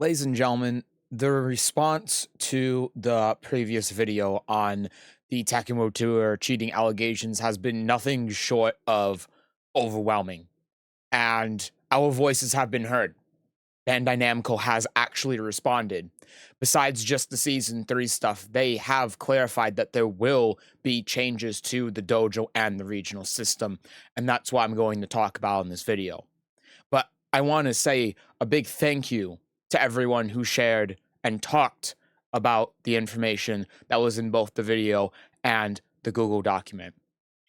Ladies and gentlemen, the response to the previous video on the Tekken World Tour cheating allegations has been nothing short of overwhelming, and our voices have been heard. Bandai Namco has actually responded. Besides just the Season 3 stuff, they have clarified that there will be changes to the dojo and the regional system, and that's what I'm going to talk about in this video. But I want to say a big thank you to everyone who shared and talked about the information that was in both the video and the Google document.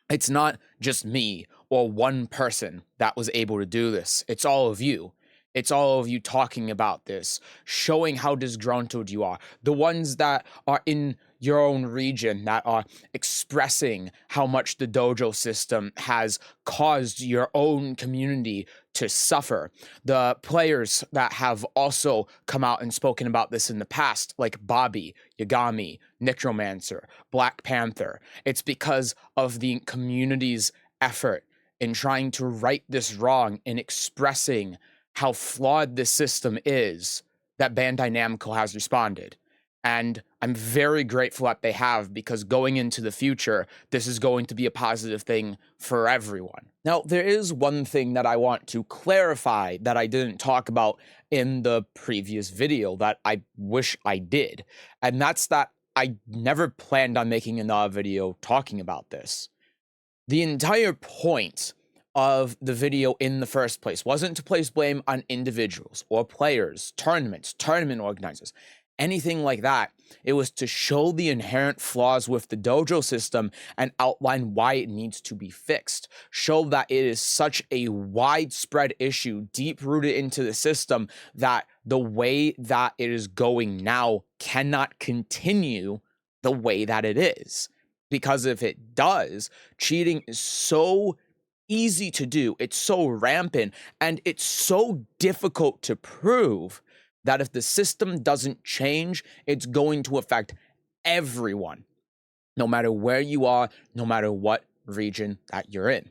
It's not just me or one person that was able to do this. It's all of you. It's all of you talking about this, showing how disgruntled you are. The ones that are in your own region that are expressing how much the dojo system has caused your own community to suffer. The players that have also come out and spoken about this in the past, like Bobby, Yagami, Necromancer, Black Panther. It's because of the community's effort in trying to right this wrong, in expressing how flawed this system is, that Bandai Namco has responded. And I'm very grateful that they have, because going into the future, this is going to be a positive thing for everyone. Now, there is one thing that I want to clarify that I didn't talk about in the previous video that I wish I did. And that's that I never planned on making another video talking about this. The entire point of the video in the first place wasn't to place blame on individuals or players, tournaments, tournament organizers, anything like that. It was to show the inherent flaws with the dojo system and outline why it needs to be fixed. Show that it is such a widespread issue, deep rooted into the system, that the way that it is going now cannot continue the way that it is. Because if it does, cheating is so easy to do, it's so rampant, and it's so difficult to prove that if the system doesn't change, it's going to affect everyone, no matter where you are, no matter what region that you're in.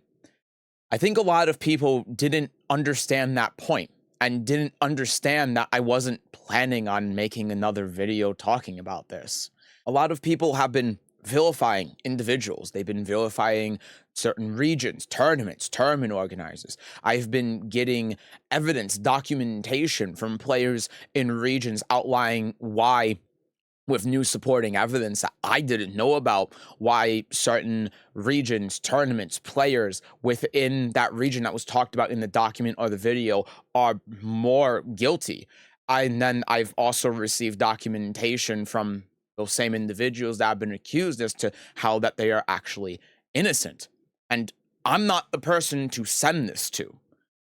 I think a lot of people didn't understand that point and didn't understand that I wasn't planning on making another video talking about this. A lot of people have been vilifying individuals. They've been vilifying certain regions, tournaments, tournament organizers. I've been getting evidence, documentation from players in regions outlining why, with new supporting evidence that I didn't know about, why certain regions, tournaments, players within that region that was talked about in the document or the video are more guilty. And then I've also received documentation from those same individuals that have been accused as to how that they are actually innocent. And I'm not the person to send this to.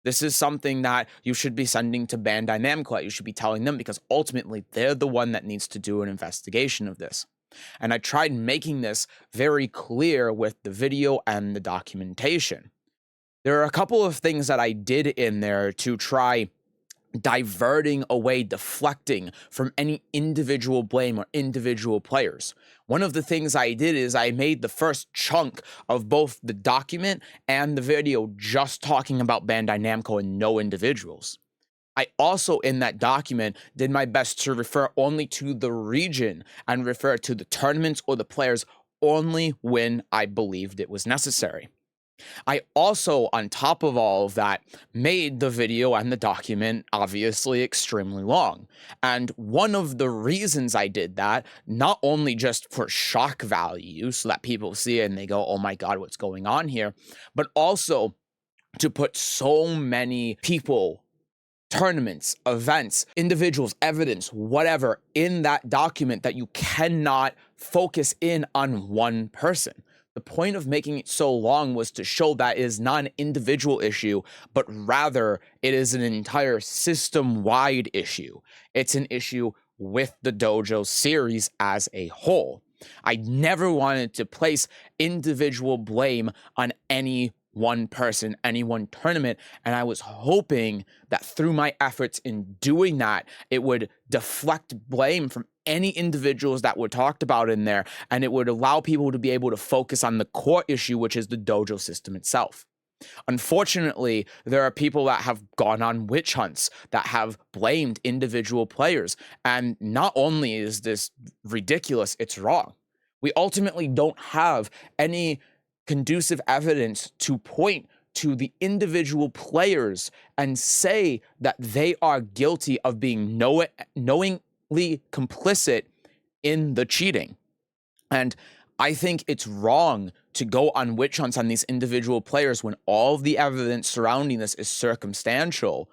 This is something that you should be sending to Bandai Namco. You should be telling them, because ultimately they're the one that needs to do an investigation of this. And I tried making this very clear with the video and the documentation. There are a couple of things that I did in there to try diverting away, deflecting from any individual blame or individual players. One of the things I did is I made the first chunk of both the document and the video just talking about Bandai Namco and no individuals. I also, in that document, did my best to refer only to the region and refer to the tournaments or the players only when I believed it was necessary. I also, on top of all of that, made the video and the document obviously extremely long. And one of the reasons I did that, not only just for shock value, so that people see it and they go, oh my God, what's going on here, but also to put so many people, tournaments, events, individuals, evidence, whatever, in that document that you cannot focus in on one person. The point of making it so long was to show that it is not an individual issue, but rather it is an entire system-wide issue. It's an issue with the dojo series as a whole. I never wanted to place individual blame on any one person, any one tournament, and I was hoping that through my efforts in doing that, it would deflect blame from any individuals that were talked about in there, and it would allow people to be able to focus on the core issue, which is the dojo system itself. Unfortunately, there are people that have gone on witch hunts that have blamed individual players. And not only is this ridiculous, it's wrong. We ultimately don't have any conducive evidence to point to the individual players and say that they are guilty of being knowingly complicit in the cheating. And I think it's wrong to go on witch hunts on these individual players when all of the evidence surrounding this is circumstantial,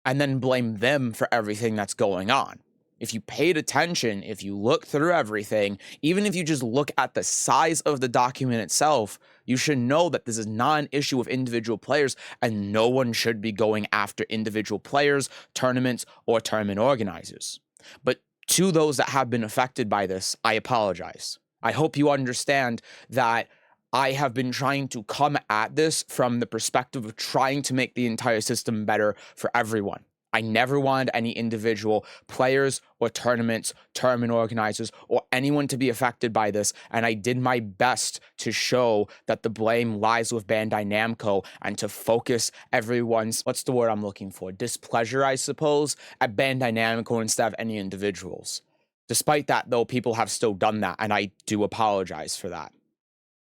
and then blame them for everything that's going on. If you paid attention, if you look through everything, even if you just look at the size of the document itself, you should know that this is not an issue with individual players, and no one should be going after individual players, tournaments, or tournament organizers. But to those that have been affected by this, I apologize. I hope you understand that I have been trying to come at this from the perspective of trying to make the entire system better for everyone. I never wanted any individual players or tournaments, tournament organizers, or anyone to be affected by this, and I did my best to show that the blame lies with Bandai Namco and to focus everyone's, what's the word I'm looking for, displeasure, I suppose, at Bandai Namco instead of any individuals. Despite that, though, people have still done that, and I do apologize for that.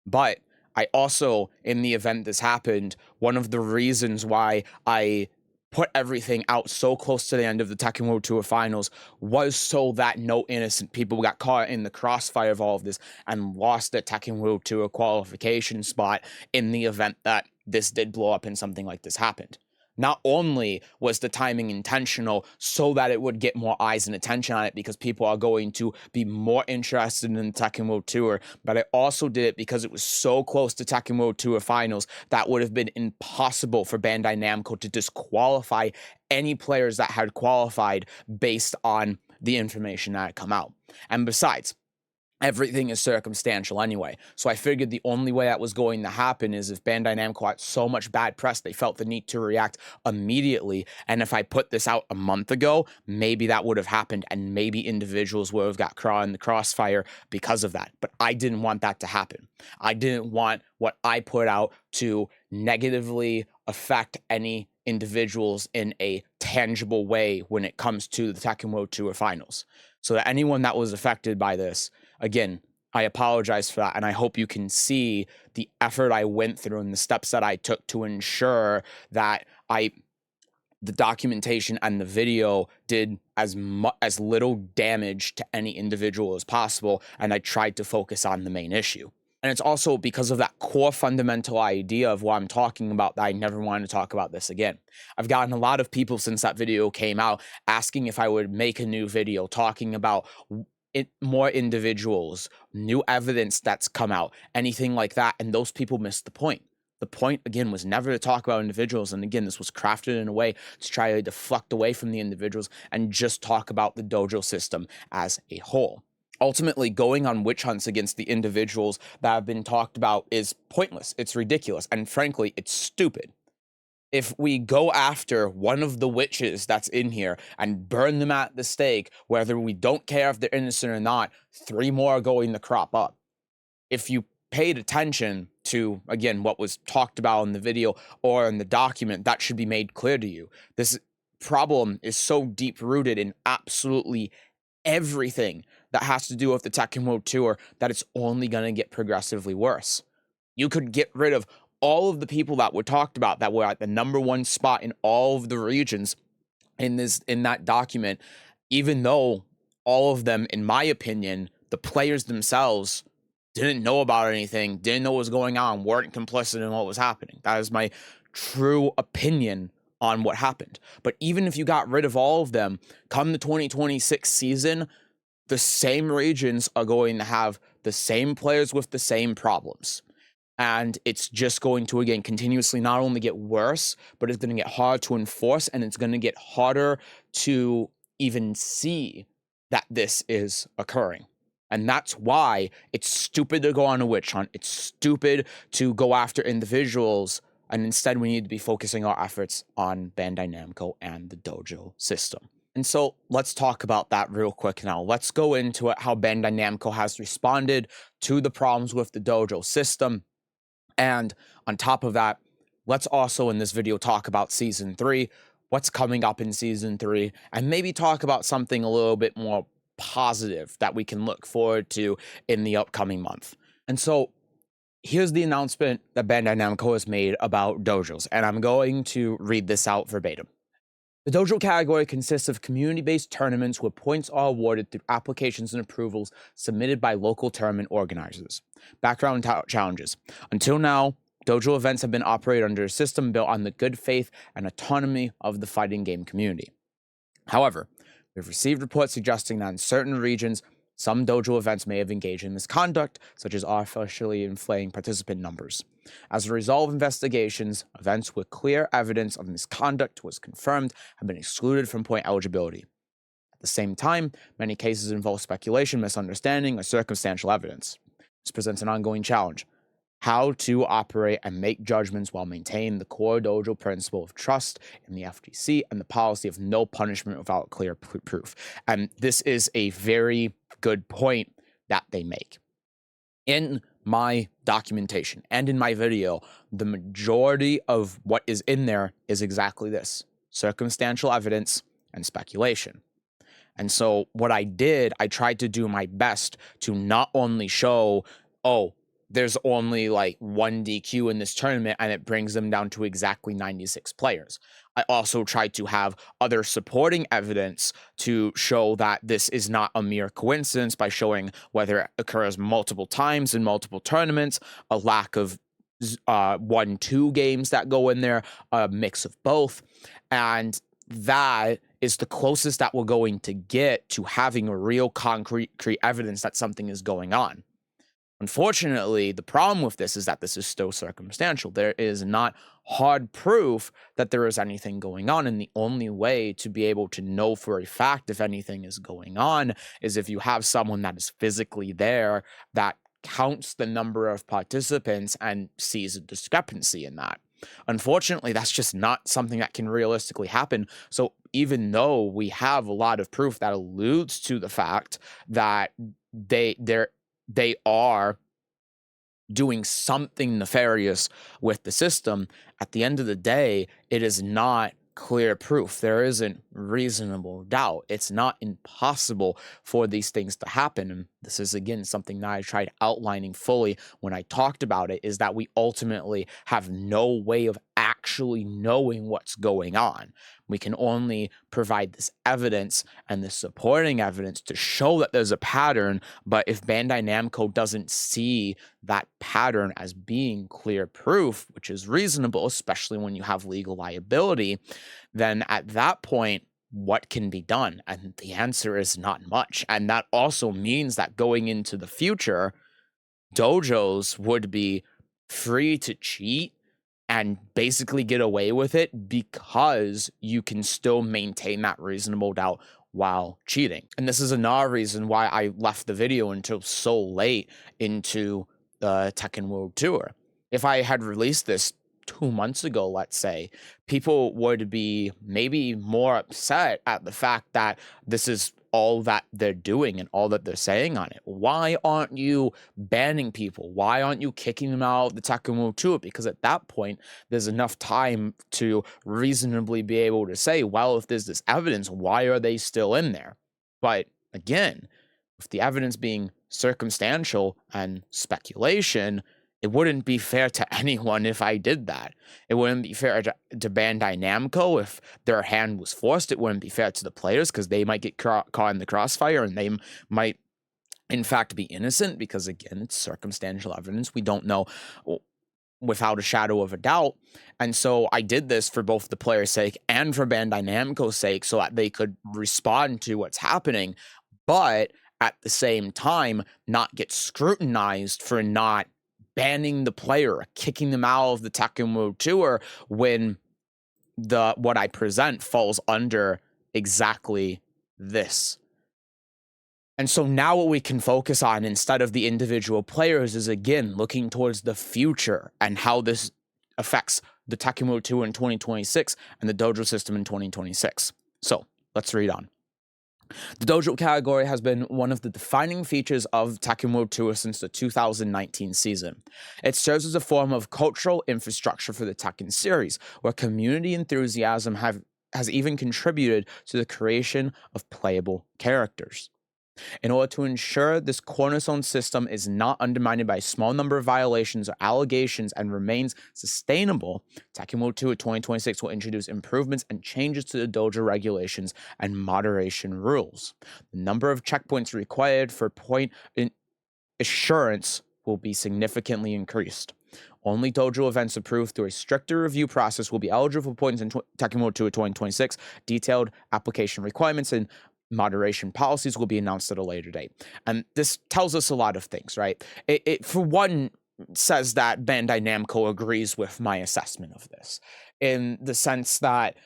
But I also, in the event this happened, one of the reasons why I put everything out so close to the end of the Tekken World Tour finals was so that no innocent people got caught in the crossfire of all of this and lost their Tekken World Tour qualification spot in the event that this did blow up and something like this happened. Not only was the timing intentional so that it would get more eyes and attention on it because people are going to be more interested in the Tekken World Tour, but I also did it because it was so close to Tekken World Tour finals that would have been impossible for Bandai Namco to disqualify any players that had qualified based on the information that had come out. And besides, everything is circumstantial anyway. So I figured the only way that was going to happen is if Bandai Namco had so much bad press, they felt the need to react immediately. And if I put this out a month ago, maybe that would have happened and maybe individuals would have got caught in the crossfire because of that. But I didn't want that to happen. I didn't want what I put out to negatively affect any individuals in a tangible way when it comes to the Tekken World Tour finals. So that anyone that was affected by this, again, I apologize for that, and I hope you can see the effort I went through and the steps that I took to ensure that the documentation and the video did as little damage to any individual as possible, and I tried to focus on the main issue. And it's also because of that core fundamental idea of what I'm talking about that I never wanted to talk about this again. I've gotten a lot of people since that video came out asking if I would make a new video talking about more individuals, new evidence that's come out, anything like that, and those people missed the point. The point, again, was never to talk about individuals, and again, this was crafted in a way to try to deflect away from the individuals and just talk about the dojo system as a whole. Ultimately, going on witch hunts against the individuals that have been talked about is pointless, it's ridiculous, and frankly, it's stupid. If we go after one of the witches that's in here and burn them at the stake, whether we don't care if they're innocent or not, 3 more are going to crop up. If you paid attention to, again, what was talked about in the video or in the document, that should be made clear to you. This problem is so deep-rooted in absolutely everything that has to do with the Tekken World Tour that it's only going to get progressively worse. You could get rid of all of the people that were talked about that were at the #1 spot in all of the regions in that document, even though all of them, in my opinion, the players themselves didn't know about anything, didn't know what was going on, weren't complicit in what was happening. That is my true opinion on what happened. But even if you got rid of all of them, come the 2026 season, the same regions are going to have the same players with the same problems. And it's just going to, again, continuously not only get worse, but it's going to get hard to enforce, and it's going to get harder to even see that this is occurring. And that's why it's stupid to go on a witch hunt. It's stupid to go after individuals, and instead we need to be focusing our efforts on Bandai Namco and the dojo system. And so let's talk about that real quick now. Let's go into it, how Bandai Namco has responded to the problems with the dojo system. And on top of that, Let's also in this video talk about Season 3, what's coming up in Season 3, and maybe talk about something a little bit more positive that we can look forward to in the upcoming month. And so here's the announcement that Bandai Namco has made about dojos, and I'm going to read this out verbatim. The dojo category consists of community-based tournaments where points are awarded through applications and approvals submitted by local tournament organizers. Background challenges. Until now, dojo events have been operated under a system built on the good faith and autonomy of the fighting game community. However, we've received reports suggesting that in certain regions, some dojo events may have engaged in misconduct, such as artificially inflating participant numbers. As a result of investigations, events with clear evidence of misconduct was confirmed have been excluded from point eligibility. At the same time, many cases involve speculation, misunderstanding, or circumstantial evidence. This presents an ongoing challenge: how to operate and make judgments while maintaining the core dojo principle of trust in the FGC and the policy of no punishment without clear proof. And this is a very good point that they make. In my documentation and in my video, the majority of what is in there is exactly this: circumstantial evidence and speculation. And so what I did, I tried to do my best to not only show, oh, there's only like one DQ in this tournament and it brings them down to exactly 96 players. I also tried to have other supporting evidence to show that this is not a mere coincidence by showing whether it occurs multiple times in multiple tournaments, a lack of 1-2 games that go in there, a mix of both. And that is the closest that we're going to get to having a real concrete evidence that something is going on. Unfortunately, the problem with this is that this is still circumstantial. There is not hard proof that there is anything going on, and the only way to be able to know for a fact if anything is going on is if you have someone that is physically there that counts the number of participants and sees a discrepancy in that. Unfortunately, that's just not something that can realistically happen. So even though we have a lot of proof that alludes to the fact that they are doing something nefarious with the system, at the end of the day, it is not clear proof. There isn't reasonable doubt. It's not impossible for these things to happen. And this is, again, something that I tried outlining fully when I talked about it, is that we ultimately have no way of actually knowing what's going on. We can only provide this evidence and this supporting evidence to show that there's a pattern, but if Bandai Namco doesn't see that pattern as being clear proof, which is reasonable, especially when you have legal liability, then at that point, what can be done? And the answer is not much. And that also means that going into the future, dojos would be free to cheat and basically get away with it because you can still maintain that reasonable doubt while cheating. And this is another reason why I left the video until so late into the Tekken World Tour. If I had released this 2 months ago, let's say, people would be maybe more upset at the fact that this is all that they're doing and all that they're saying on it. Why aren't you banning people? Why aren't you kicking them out of the Tekken World Tour? Because at that point, there's enough time to reasonably be able to say, well, if there's this evidence, why are they still in there? But again, with the evidence being circumstantial and speculation, it wouldn't be fair to anyone if I did that. It wouldn't be fair to Bandai Namco if their hand was forced. It wouldn't be fair to the players because they might get caught in the crossfire and they might, in fact, be innocent because, again, it's circumstantial evidence. We don't know without a shadow of a doubt. And so I did this for both the players' sake and for Bandai Namco's sake so that they could respond to what's happening, but at the same time, not get scrutinized for not banning the player or kicking them out of the Tekken World Tour when what I present falls under exactly this. And so now what we can focus on instead of the individual players is, again, looking towards the future and how this affects the Tekken World Tour in 2026 and the dojo system in 2026. So let's read on. The dojo category has been one of the defining features of Tekken World Tour since the 2019 season. It serves as a form of cultural infrastructure for the Tekken series, where community enthusiasm has even contributed to the creation of playable characters. In order to ensure this cornerstone system is not undermined by a small number of violations or allegations and remains sustainable, Tekken World Tour 2026 will introduce improvements and changes to the dojo regulations and moderation rules. The number of checkpoints required for point assurance will be significantly increased. Only dojo events approved through a stricter review process will be eligible for points in Tekken World Tour 2026. Detailed application requirements and moderation policies will be announced at a later date. And this tells us a lot of things, right? It for one, says that Bandai Namco agrees with my assessment of this, in the sense that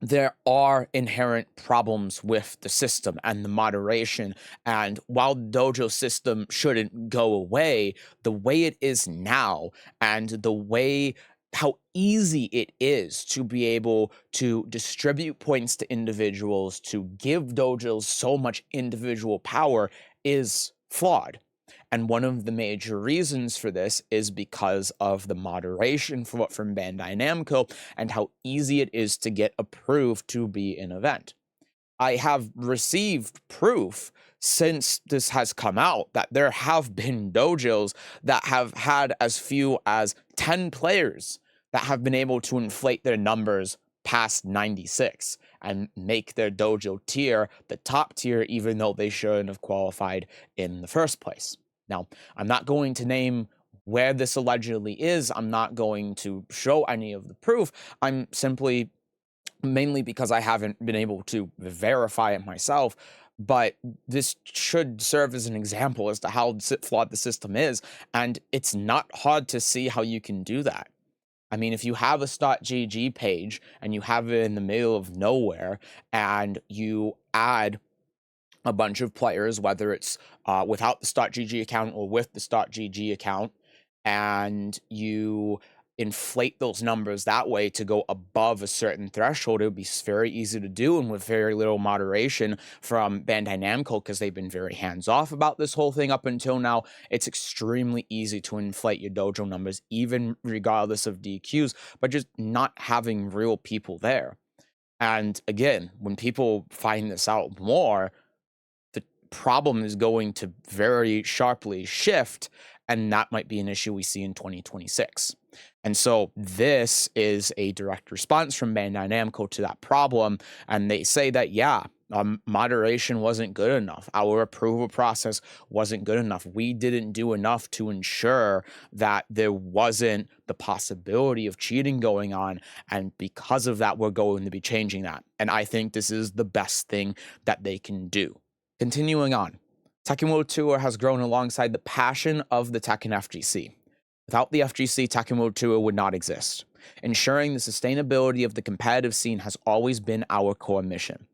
there are inherent problems with the system and the moderation. And while the dojo system shouldn't go away, the way it is now and the way how easy it is to be able to distribute points to individuals, to give dojos so much individual power is flawed. And one of the major reasons for this is because of the moderation from Bandai Namco and how easy it is to get approved to be an event. I have received proof since this has come out that there have been dojos that have had as few as 10 players that have been able to inflate their numbers past 96 and make their dojo tier the top tier, even though they shouldn't have qualified in the first place. Now, I'm not going to name where this allegedly is. I'm not going to show any of the proof. I'm simply, mainly because I haven't been able to verify it myself, but this should serve as an example as to how flawed the system is, and it's not hard to see how you can do that. I mean, if you have a .gg page and you have it in the middle of nowhere and you add a bunch of players, whether it's without the .gg account or with the .gg account, and you inflate those numbers that way to go above a certain threshold, it would be very easy to do, and with very little moderation from Bandai Namco, because they've been very hands-off about this whole thing up until now. It's extremely easy to inflate your dojo numbers, even regardless of DQs, but just not having real people there. And again, when people find this out more, the problem is going to very sharply shift, and that might be an issue we see in 2026. And so this is a direct response from Bandai Namco to that problem, and they say that, yeah, moderation wasn't good enough. Our approval process wasn't good enough. We didn't do enough to ensure that there wasn't the possibility of cheating going on, and because of that, we're going to be changing that. And I think this is the best thing that they can do. Continuing on, Tekken World Tour has grown alongside the passion of the Tekken FGC. Without the FGC, Tekken World Tour would not exist. Ensuring the sustainability of the competitive scene has always been our core mission.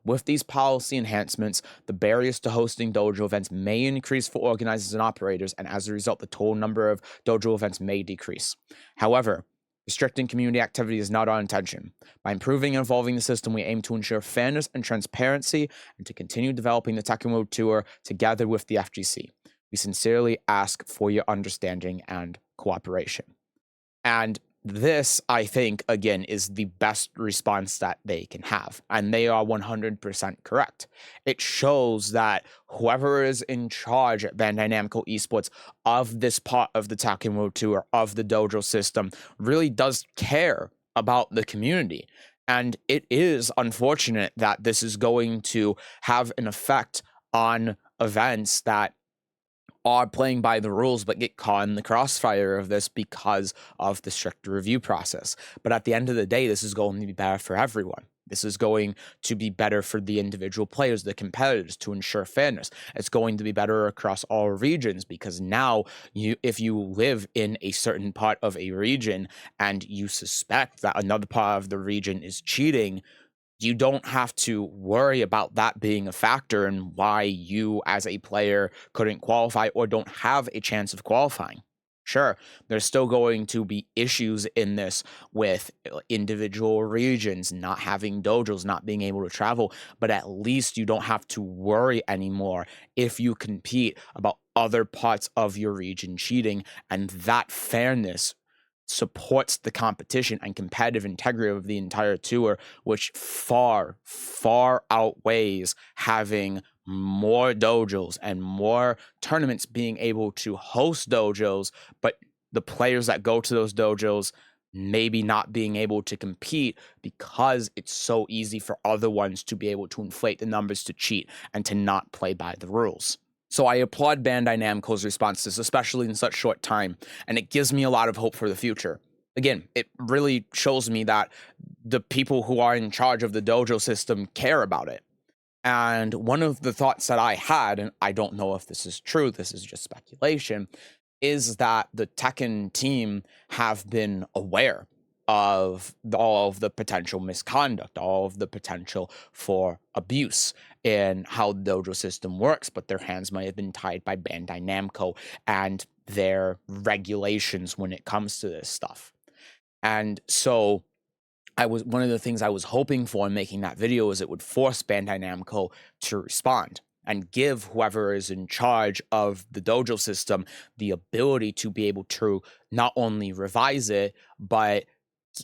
With these policy enhancements, the barriers to hosting dojo events may increase for organizers and operators, and as a result, the total number of dojo events may decrease. However, restricting community activity is not our intention. By improving and evolving the system, we aim to ensure fairness and transparency and to continue developing the Tekken World Tour together with the FGC. We sincerely ask for your understanding and cooperation. And this, I think, again, is the best response that they can have. And they are 100% correct. It shows that whoever is in charge at Bandai Namco Esports of this part of the Tekken World Tour, of the dojo system, really does care about the community. And it is unfortunate that this is going to have an effect on events that are playing by the rules but get caught in the crossfire of this because of the strict review process. But at the end of the day, this is going to be better for everyone. This is going to be better for the individual players, the competitors, to ensure fairness. It's going to be better across all regions, because now if you live in a certain part of a region and you suspect that another part of the region is cheating, you don't have to worry about that being a factor in why you as a player couldn't qualify or don't have a chance of qualifying. Sure, there's still going to be issues in this with individual regions not having dojos, not being able to travel, but at least you don't have to worry anymore if you compete about other parts of your region cheating, and that fairness supports the competition and competitive integrity of the entire tour, which far, far outweighs having more dojos and more tournaments being able to host dojos, but the players that go to those dojos maybe not being able to compete because it's so easy for other ones to be able to inflate the numbers, to cheat, and to not play by the rules. So I applaud Bandai Namco's response to this, especially in such short time, and it gives me a lot of hope for the future. Again, it really shows me that the people who are in charge of the dojo system care about it. And one of the thoughts that I had, and I don't know if this is true, this is just speculation, is that the Tekken team have been aware of all of the potential misconduct, all of the potential for abuse in how the dojo system works, but their hands might have been tied by Bandai Namco and their regulations when it comes to this stuff. And so one of the things I was hoping for in making that video is it would force Bandai Namco to respond and give whoever is in charge of the dojo system the ability to be able to not only revise it, but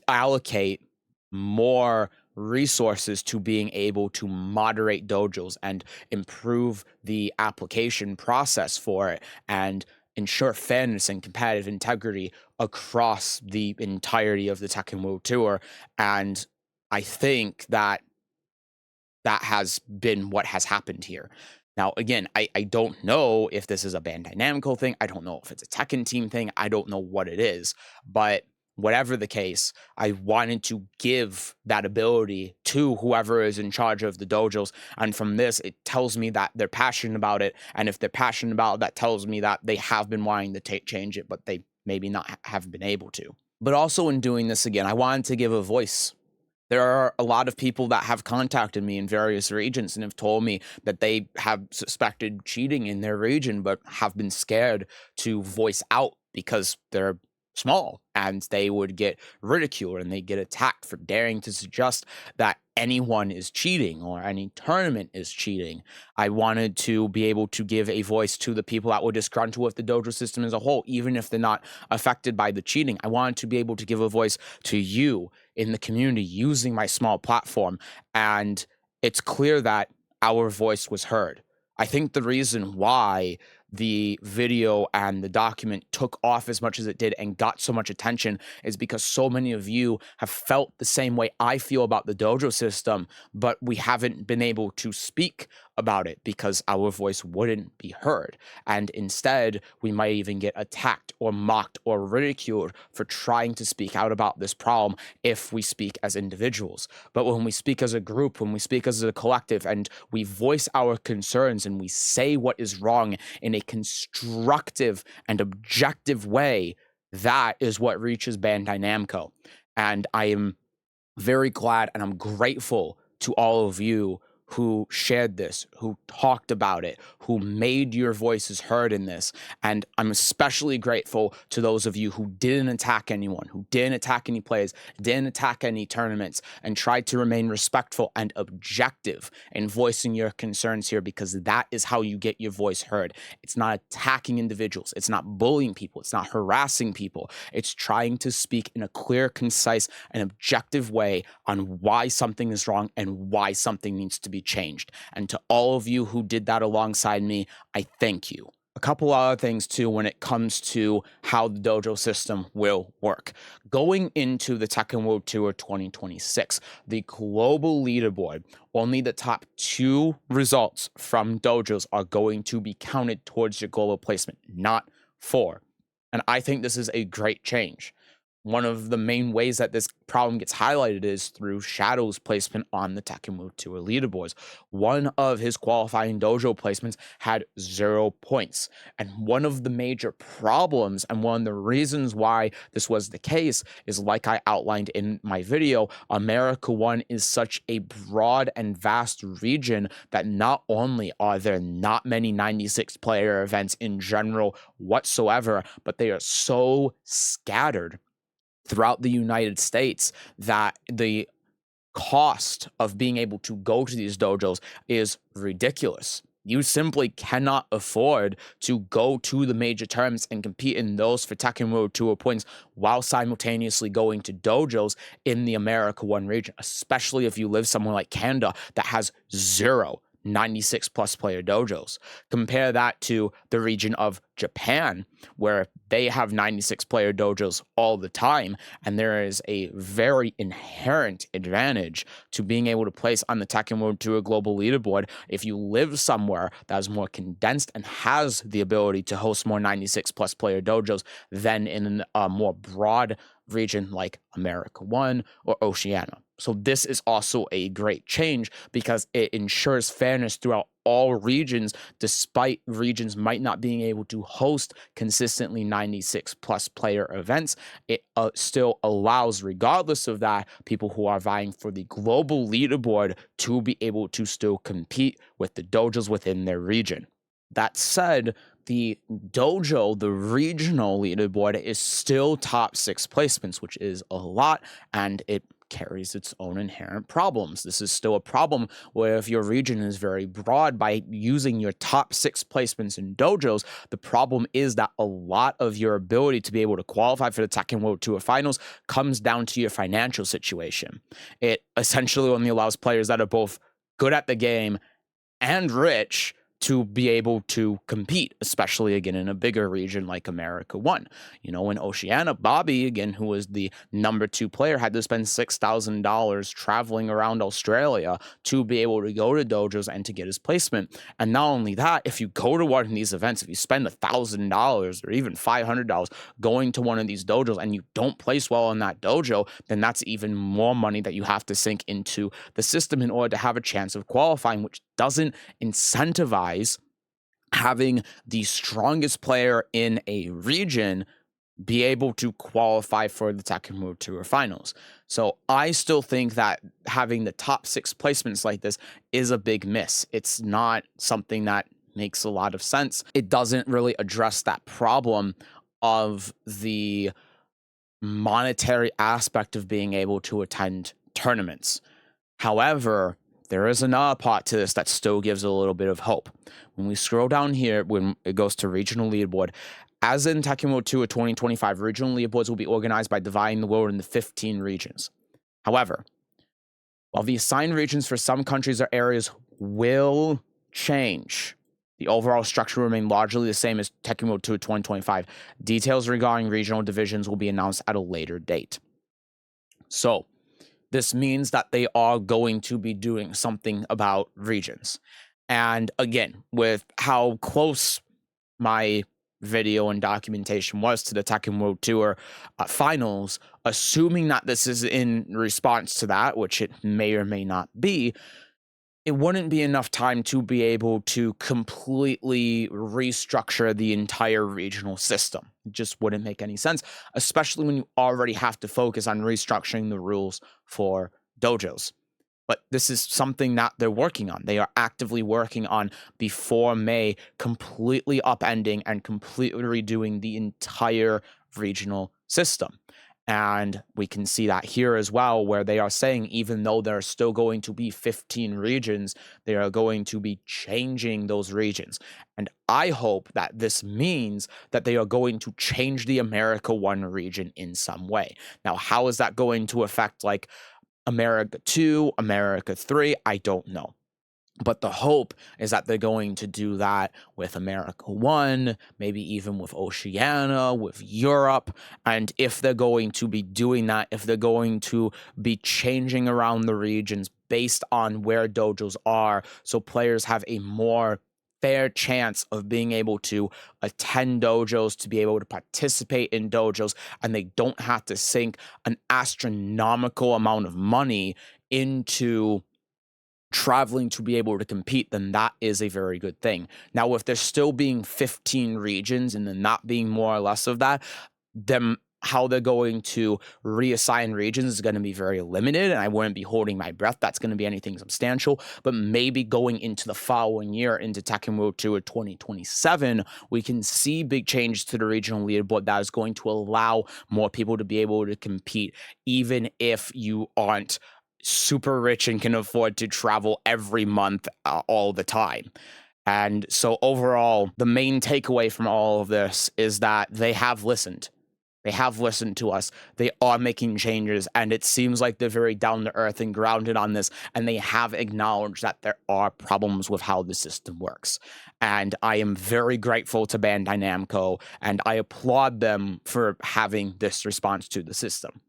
allocate more resources to being able to moderate dojos and improve the application process for it and ensure fairness and competitive integrity across the entirety of the Tekken World Tour. And I think that that has been what has happened here. Now, again, I don't know if this is a Bandai Namco thing. I don't know if it's a Tekken team thing. I don't know what it is. But whatever the case, I wanted to give that ability to whoever is in charge of the dojos. And from this, it tells me that they're passionate about it. And if they're passionate about it, that tells me that they have been wanting to change it, but they maybe not have been able to. But also in doing this again, I wanted to give a voice. There are a lot of people that have contacted me in various regions and have told me that they have suspected cheating in their region, but have been scared to voice out because they're small and they would get ridiculed and they get attacked for daring to suggest that anyone is cheating or any tournament is cheating. I wanted to be able to give a voice to the people that were disgruntled with the dojo system as a whole, even if they're not affected by the cheating. I wanted to be able to give a voice to you in the community using my small platform. And it's clear that our voice was heard. I think the reason why the video and the document took off as much as it did and got so much attention is because so many of you have felt the same way I feel about the dojo system, but we haven't been able to speak about it because our voice wouldn't be heard. And instead, we might even get attacked or mocked or ridiculed for trying to speak out about this problem if we speak as individuals. But when we speak as a group, when we speak as a collective, and we voice our concerns and we say what is wrong in a constructive and objective way, that is what reaches Bandai Namco. And I am very glad and I'm grateful to all of you who shared this, who talked about it, who made your voices heard in this. And I'm especially grateful to those of you who didn't attack anyone, who didn't attack any players, didn't attack any tournaments, and tried to remain respectful and objective in voicing your concerns here, because that is how you get your voice heard. It's not attacking individuals. It's not bullying people. It's not harassing people. It's trying to speak in a clear, concise, and objective way on why something is wrong and why something needs to be changed. And to all of you who did that alongside me, I thank you. A couple other things too when it comes to how the dojo system will work. Going into the Tekken World Tour 2026, the global leaderboard, only the top 2 results from dojos are going to be counted towards your global placement, not 4. And I think this is a great change. one of the main ways that this problem gets highlighted is through Shadow's placement on the Tekken World Tour leaderboards. One of his qualifying dojo placements had 0 points. And one of the major problems and one of the reasons why this was the case is, like I outlined in my video, America 1 is such a broad and vast region that not only are there not many 96 player events in general whatsoever, but they are so scattered throughout the United States that the cost of being able to go to these dojos is ridiculous. You simply cannot afford to go to the major tournaments and compete in those for Tekken World Tour points while simultaneously going to dojos in the America 1 region, especially if you live somewhere like Canada that has 0 96 plus player dojos. Compare that to the region of Japan, where they have 96 player dojos all the time, and there is a very inherent advantage to being able to place on the Tekken World Tour global leaderboard if you live somewhere that is more condensed and has the ability to host more 96 plus player dojos than in a more broad region like America 1 or Oceania. So this is also a great change because it ensures fairness throughout all regions, despite regions might not being able to host consistently 96 plus player events. It still allows, regardless of that, people who are vying for the global leaderboard to be able to still compete with the dojos within their region. That said, the dojo, the regional leaderboard, is still top 6 placements, which is a lot, and it carries its own inherent problems. This is still a problem where if your region is very broad, by using your top 6 placements in dojos, the problem is that a lot of your ability to be able to qualify for the Tekken World Tour finals comes down to your financial situation. It essentially only allows players that are both good at the game and rich to be able to compete, especially again in a bigger region like America 1. You know, in Oceania, Bobby, again, who was the number 2 player, had to spend $6,000 traveling around Australia to be able to go to dojos and to get his placement. And not only that, if you go to one of these events, if you spend $1,000 or even $500 going to one of these dojos and you don't place well in that dojo, then that's even more money that you have to sink into the system in order to have a chance of qualifying, which doesn't incentivize having the strongest player in a region be able to qualify for the Tekken World Tour finals. So I still think that having the top 6 placements like this is a big miss. It's not something that makes a lot of sense. It doesn't really address that problem of the monetary aspect of being able to attend tournaments. However, there is another part to this that still gives a little bit of hope. When we scroll down here, when it goes to regional leaderboard, as in Tekken World Tour 2025, regional leaderboards will be organized by dividing the world into 15 regions. However, while the assigned regions for some countries or areas will change, the overall structure will remain largely the same as Tekken World Tour 2025. Details regarding regional divisions will be announced at a later date. So, this means that they are going to be doing something about regions. And again, with how close my video and documentation was to the Tekken World Tour finals, assuming that this is in response to that, which it may or may not be, it wouldn't be enough time to be able to completely restructure the entire regional system. It just wouldn't make any sense, especially when you already have to focus on restructuring the rules for dojos. But this is something that they're working on. They are actively working on before May, completely upending and completely redoing the entire regional system. And we can see that here as well, where they are saying even though there are still going to be 15 regions, they are going to be changing those regions. And I hope that this means that they are going to change the America 1 region in some way. Now, how is that going to affect like America 2, America 3? I don't know. But the hope is that they're going to do that with America 1, maybe even with Oceania, with Europe. And if they're going to be doing that, if they're going to be changing around the regions based on where dojos are, so players have a more fair chance of being able to attend dojos, to be able to participate in dojos, and they don't have to sink an astronomical amount of money into traveling to be able to compete, then that is a very good thing. Now, if there's still being 15 regions and then not being more or less of that, then how they're going to reassign regions is going to be very limited, and I wouldn't be holding my breath that's going to be anything substantial. But maybe going into the following year, into Tekken World Tour 2027, we can see big changes to the regional leaderboard that is going to allow more people to be able to compete, even if you aren't super rich and can afford to travel every month all the time. And so overall, the main takeaway from all of this is that they have listened. They have listened to us. They are making changes, and it seems like they're very down to earth and grounded on this, and they have acknowledged that there are problems with how the system works. And I am very grateful to Bandai Namco, and I applaud them for having this response to the system.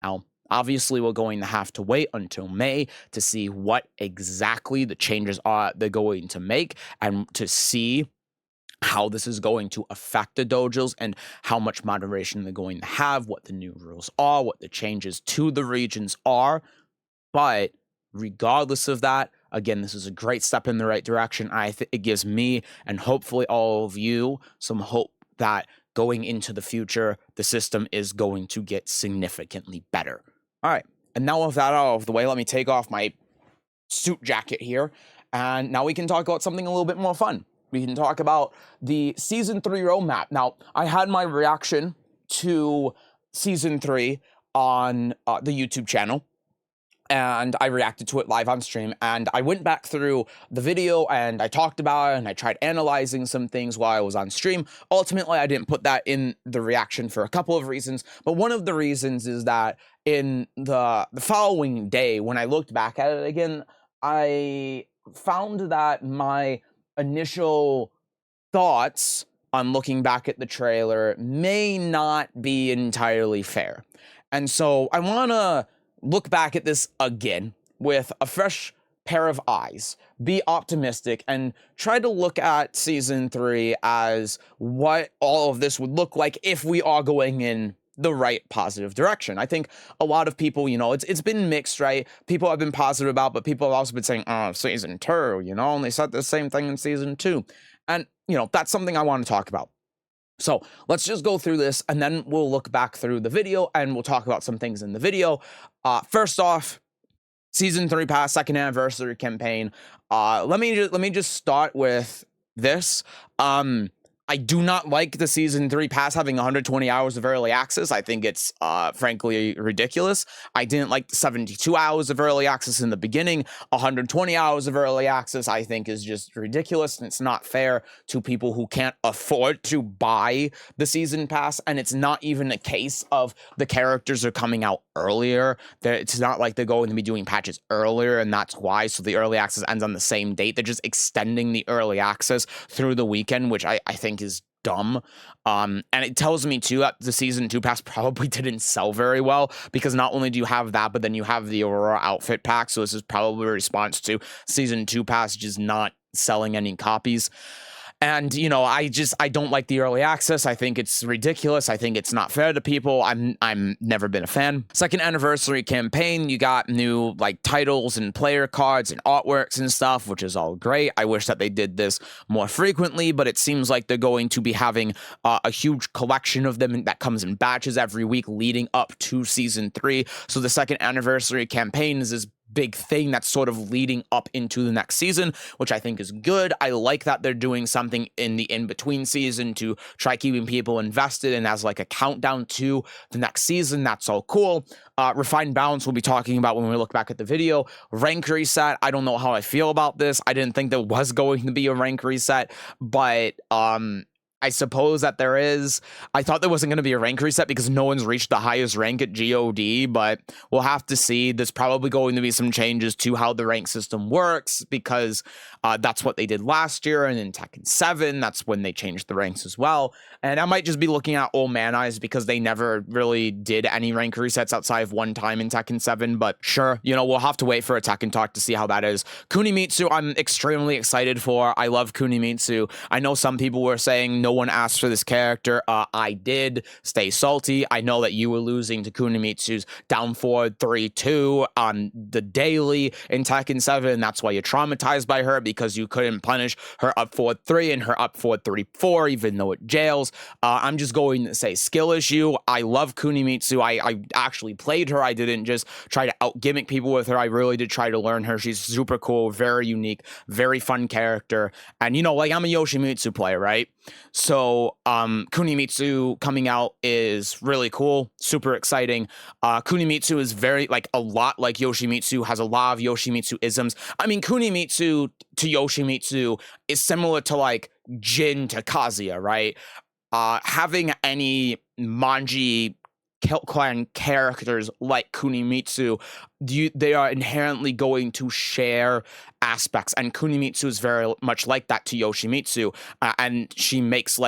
Now, obviously, we're going to have to wait until May to see what exactly the changes are they're going to make, and to see how this is going to affect the dojos and how much moderation they're going to have, what the new rules are, what the changes to the regions are. But regardless of that, again, this is a great step in the right direction. It gives me and hopefully all of you some hope that going into the future, the system is going to get significantly better. All right, and now with that out of the way, let me take off my suit jacket here, and now we can talk about something a little bit more fun. We can talk about the Season 3 roadmap. Now, I had my reaction to Season 3 on the YouTube channel, and I reacted to it live on stream, and I went back through the video, and I talked about it, and I tried analyzing some things while I was on stream. Ultimately, I didn't put that in the reaction for a couple of reasons, but one of the reasons is that in the following day, when I looked back at it again, I found that my initial thoughts on looking back at the trailer may not be entirely fair. And so I want to look back at this again with a fresh pair of eyes, be optimistic, and try to look at Season 3 as what all of this would look like if we are going in the right positive direction. I think a lot of people, it's been mixed, right? People have been positive about, but people have also been saying, oh, Season 2, and they said the same thing in Season 2. And, that's something I want to talk about. So let's just go through this, and then we'll look back through the video, and we'll talk about some things in the video. First off, Season 3 Pass, second anniversary campaign. Let me just start with this. I do not like the Season 3 Pass having 120 hours of early access. I think it's, frankly, ridiculous. I didn't like the 72 hours of early access in the beginning. 120 hours of early access, I think, is just ridiculous, and it's not fair to people who can't afford to buy the Season Pass, and it's not even a case of the characters are coming out earlier. It's not like they're going to be doing patches earlier, and that's why, so the early access ends on the same date. They're just extending the early access through the weekend, which I think is dumb. And it tells me too that the Season 2 Pass probably didn't sell very well, because not only do you have that, but then you have the Aurora outfit pack, so this is probably a response to Season 2 Pass just not selling any copies. And, I don't like the early access. I think it's ridiculous. I think it's not fair to people. I'm never been a fan. Second anniversary campaign, you got new, titles and player cards and artworks and stuff, which is all great. I wish that they did this more frequently, but it seems like they're going to be having a huge collection of them that comes in batches every week leading up to Season 3. So the second anniversary campaign is this big thing that's sort of leading up into the next season, which I think is good. I like that they're doing something in the in-between season to try keeping people invested and as a countdown to the next season. That's all cool. Refined balance we'll be talking about when we look back at the video. Rank reset, I don't know how I feel about this. I didn't think there was going to be a rank reset, but I suppose that there is. I thought there wasn't going to be a rank reset because no one's reached the highest rank at GOD, but we'll have to see. There's probably going to be some changes to how the rank system works, because That's what they did last year, and in Tekken 7, that's when they changed the ranks as well. And I might just be looking at old man eyes because they never really did any rank resets outside of one time in Tekken 7, but sure, we'll have to wait for a Tekken Talk to see how that is. Kunimitsu, I'm extremely excited for. I love Kunimitsu. I know some people were saying no one asked for this character. I did. Stay salty. I know that you were losing to Kunimitsu's down forward 3-2 on the daily in Tekken 7. That's why you're traumatized by her, because you couldn't punish her up forward 3 and her up forward 3-4, even though it jails. I'm just going to say skill issue. I love Kunimitsu. I actually played her. I didn't just try to out gimmick people with her. I really did try to learn her. She's super cool, very unique, very fun character. And I'm a Yoshimitsu player, right? So Kunimitsu coming out is really cool, super exciting. Kunimitsu is very a lot like Yoshimitsu, has a lot of Yoshimitsu isms. I mean, Kunimitsu to Yoshimitsu is similar to Jin to Kazuya, right? Having any Manji clan characters like Kunimitsu, they are inherently going to share aspects, and Kunimitsu is very much like that to Yoshimitsu, and she makes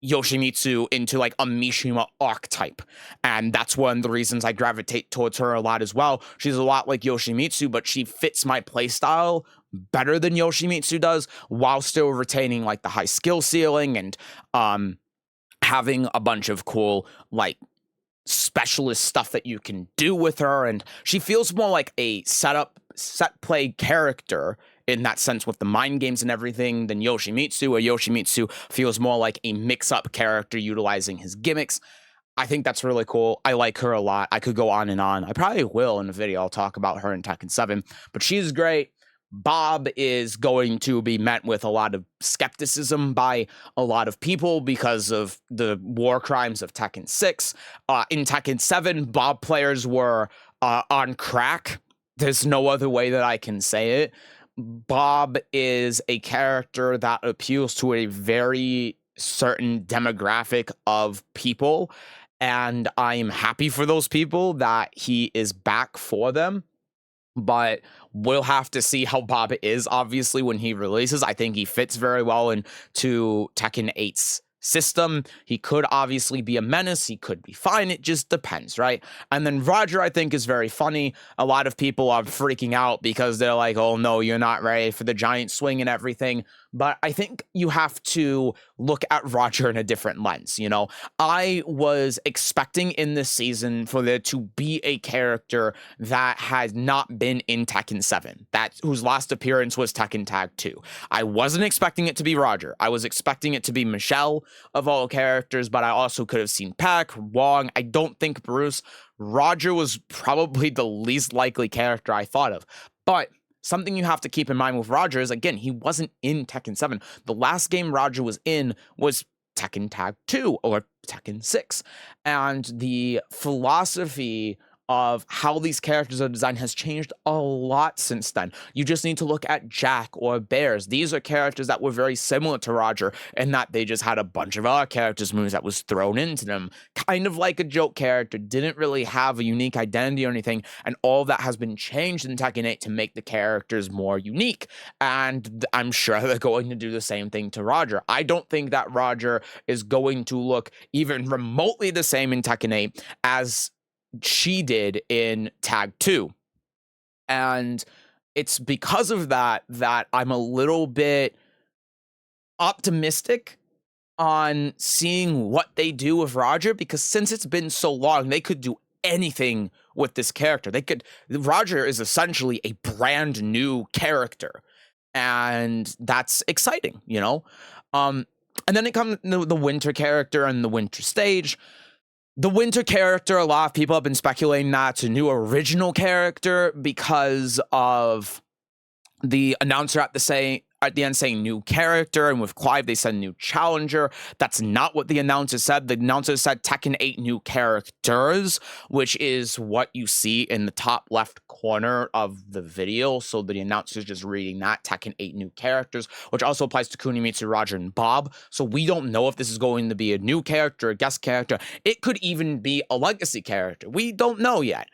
Yoshimitsu into a Mishima archetype, and that's one of the reasons I gravitate towards her a lot as well. She's a lot like Yoshimitsu, but she fits my playstyle better than Yoshimitsu does, while still retaining the high skill ceiling and having a bunch of cool specialist stuff that you can do with her. And she feels more like a set play character in that sense with the mind games and everything than Yoshimitsu, where Yoshimitsu feels more like a mix-up character utilizing his gimmicks. I think that's really cool. I like her a lot. I could go on and on. I probably will in a video. I'll talk about her in Tekken 7, but she's great. Bob is going to be met with a lot of skepticism by a lot of people because of the war crimes of Tekken 6. In Tekken 7, Bob players were on crack. There's no other way that I can say it. Bob is a character that appeals to a very certain demographic of people, and I'm happy for those people that he is back for them. But we'll have to see how Bob is, obviously, when he releases. I think he fits very well into Tekken 8's system. He could obviously be a menace. He could be fine. It just depends, right? And then Roger, I think, is very funny. A lot of people are freaking out because they're like, oh, no, you're not ready for the giant swing and everything. But I think you have to look at Roger in a different lens, I was expecting in this season for there to be a character that has not been in Tekken 7, whose last appearance was Tekken Tag 2. I wasn't expecting it to be Roger. I was expecting it to be Michelle, of all characters, but I also could have seen Pac, Wong. I don't think Bruce. Roger was probably the least likely character I thought of. But something you have to keep in mind with Roger is, again, he wasn't in Tekken 7. The last game Roger was in was Tekken Tag 2 or Tekken 6. And the philosophy of how these characters are designed has changed a lot since then. You just need to look at Jack or Bears. These are characters that were very similar to Roger in that they just had a bunch of other characters' moves that was thrown into them. Kind of like a joke character, didn't really have a unique identity or anything, and all that has been changed in Tekken 8 to make the characters more unique. And I'm sure they're going to do the same thing to Roger. I don't think that Roger is going to look even remotely the same in Tekken 8 as she did in Tag 2. And it's because of that I'm a little bit optimistic on seeing what they do with Roger, because since it's been so long, they could do anything with this character. Roger is essentially a brand new character, and that's exciting, and then it comes to the winter character and the winter stage. The winter character, a lot of people have been speculating that's a new original character because of the announcer at the end saying new character, and with Clive they said new challenger. That's not what the announcer said. The announcer said Tekken 8 new characters, which is what you see in the top left corner of the video. So the announcer's just reading that, Tekken 8 new characters, which also applies to Kunimitsu, Roger, and Bob. So we don't know if this is going to be a new character, a guest character. It could even be a legacy character. We don't know yet.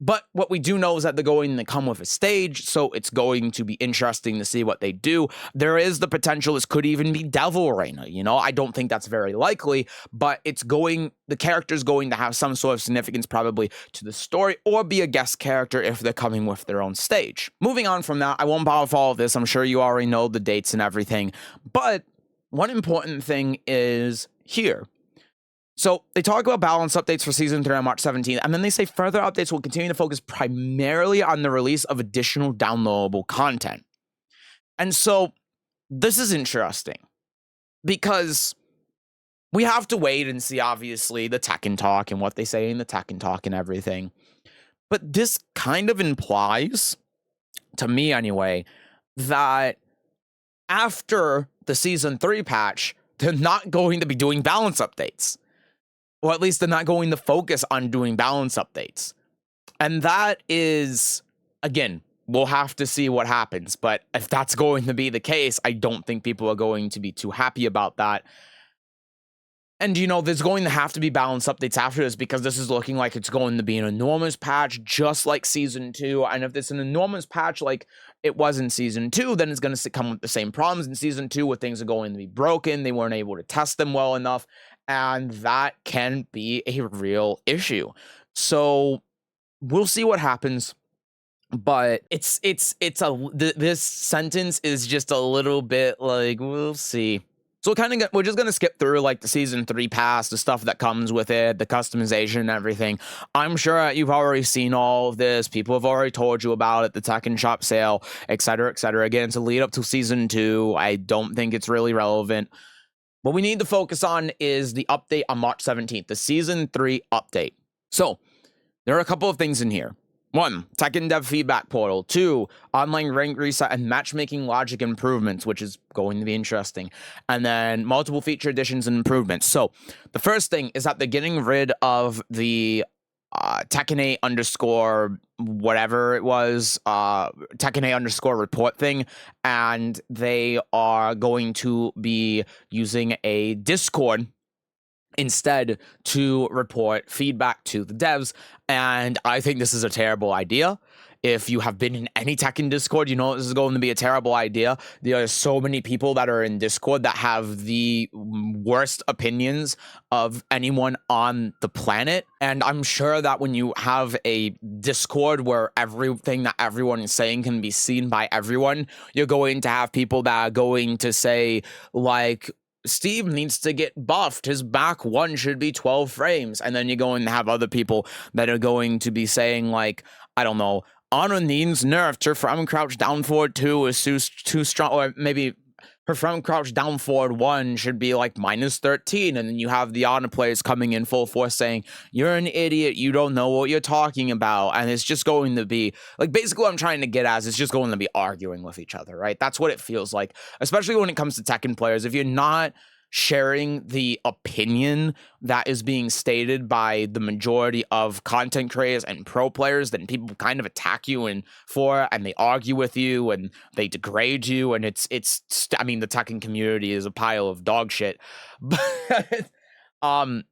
But what we do know is that they're going to come with a stage, so it's going to be interesting to see what they do. There is the potential this could even be Devil Reina, you know? I don't think that's very likely, but the character's going to have some sort of significance probably to the story, or be a guest character if they're coming with their own stage. Moving on from that, I won't bother with all of this. I'm sure you already know the dates and everything, but one important thing is here. So they talk about balance updates for Season 3 on March 17th, and then they say further updates will continue to focus primarily on the release of additional downloadable content. And so this is interesting because we have to wait and see, obviously, the Tekken Talk and what they say in the Tekken Talk and everything. But this kind of implies, to me anyway, that after the Season 3 patch, they're not going to be doing balance updates. Or at least they're not going to focus on doing balance updates. And that is, again, we'll have to see what happens. But if that's going to be the case, I don't think people are going to be too happy about that. And, you know, there's going to have to be balance updates after this because this is looking like it's going to be an enormous patch, just like Season 2. And if it's an enormous patch like it was in Season 2, then it's going to come with the same problems in Season 2 where things are going to be broken. They weren't able to test them well enough. And that can be a real issue. So we'll see what happens. But this sentence is just a little bit like, we'll see. So we're just gonna skip through like the Season 3 pass, the stuff that comes with it, the customization and everything. I'm sure you've already seen all of this. People have already told you about it, the Tekken Shop sale, etc., etc. Again, to lead up to Season 2, I don't think it's really relevant. What we need to focus on is the update on March 17th, the Season 3 update. So, there are a couple of things in here. 1, Tekken Dev Feedback Portal. 2, online rank reset and matchmaking logic improvements, which is going to be interesting. And then multiple feature additions and improvements. So, the first thing is that they're getting rid of the Tekken A underscore whatever it was, Tekken A underscore report thing, and they are going to be using a Discord instead to report feedback to the devs, and I think this is a terrible idea. If you have been in any Tekken Discord, you know this is going to be a terrible idea. There are so many people that are in Discord that have the worst opinions of anyone on the planet. And I'm sure that when you have a Discord where everything that everyone is saying can be seen by everyone, you're going to have people that are going to say, like, Steve needs to get buffed. His back one should be 12 frames. And then you're going to have other people that are going to be saying, like, I don't know, Honor needs nerfed. Her front crouch down forward 2 is too strong. Or maybe her front crouch down forward 1 should be like -13. And then you have the Honor players coming in full force saying, you're an idiot. You don't know what you're talking about. And it's just going to be like, basically what I'm trying to get at is it's just going to be arguing with each other, right? That's what it feels like, especially when it comes to Tekken players. If you're not sharing the opinion that is being stated by the majority of content creators and pro players, then people kind of attack you and they argue with you and they degrade you, and I mean, the Tekken community is a pile of dog shit, but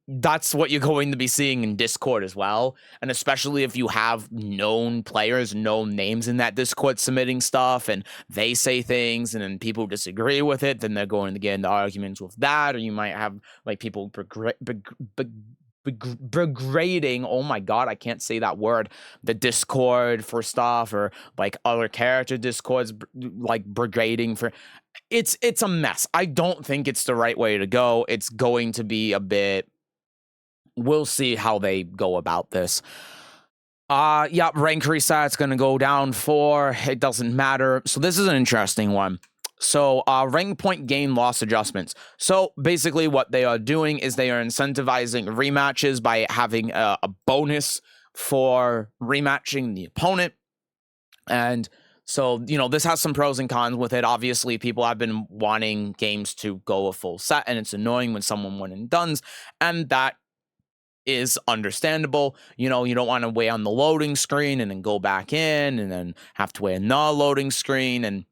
that's what you're going to be seeing in Discord as well. And especially if you have known players, known names in that Discord submitting stuff, and they say things and then people disagree with it, then they're going to get into arguments with that. Or you might have like people degrading, oh my god, I can't say that word, the Discord for stuff, or like other character Discords like brigading for. It's a mess. I don't think it's the right way to go. It's going to be a bit, we'll see how they go about this. Yeah, rank reset's gonna go down 4. It doesn't matter. So this is an interesting one. So rank point gain loss adjustments. So basically what they are doing is they are incentivizing rematches by having a bonus for rematching the opponent. And so, you know, this has some pros and cons with it. Obviously, people have been wanting games to go a full set, and it's annoying when someone went and dones, and that is understandable. You know, you don't want to wait on the loading screen and then go back in and then have to wait another loading screen, and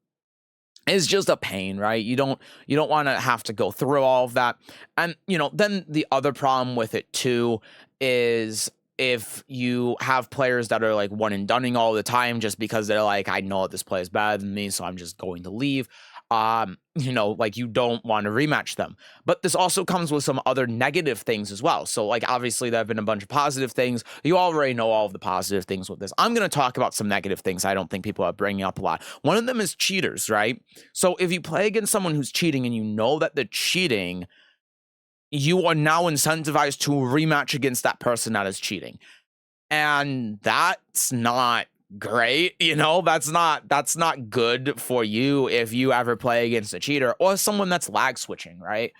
it's just a pain, right? You don't want to have to go through all of that. And, you know, then the other problem with it too is if you have players that are like one and dunning all the time just because they're like, I know this player is better than me, so I'm just going to leave. Like you don't want to rematch them. But this also comes with some other negative things as well. So like obviously there have been a bunch of positive things. You already know all of the positive things with this. I'm going to talk about some negative things I don't think people are bringing up a lot. One of them is cheaters, right? So if you play against someone who's cheating and you know that they're cheating, you are now incentivized to rematch against that person that is cheating. And that's not great, that's not good for you if you ever play against a cheater or someone that's lag switching, right?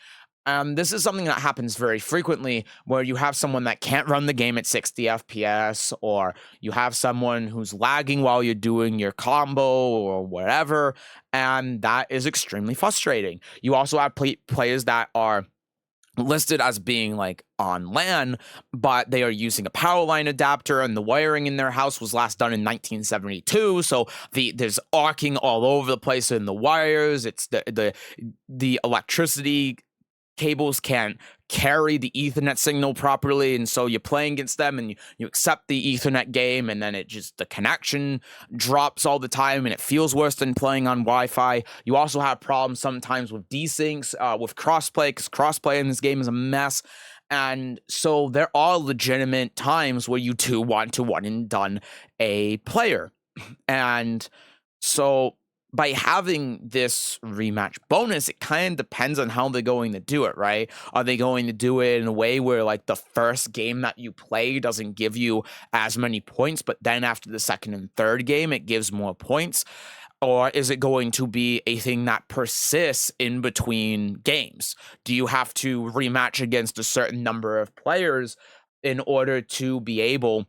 This is something that happens very frequently where you have someone that can't run the game at 60 FPS, or you have someone who's lagging while you're doing your combo or whatever, and that is extremely frustrating. You also have players that are listed as being like on LAN, but they are using a power line adapter, and the wiring in their house was last done in 1972. So there's arcing all over the place in the wires. It's the electricity cables can't carry the Ethernet signal properly, and so you're playing against them and you accept the Ethernet game, and then the connection drops all the time, and it feels worse than playing on Wi-Fi. You also have problems sometimes with desyncs, with crossplay, because crossplay in this game is a mess. And so there are legitimate times where you do want to one and done a player. And so by having this rematch bonus, it kind of depends on how they're going to do it, right? Are they going to do it in a way where like the first game that you play doesn't give you as many points, but then after the second and third game, it gives more points? Or is it going to be a thing that persists in between games? Do you have to rematch against a certain number of players in order to be able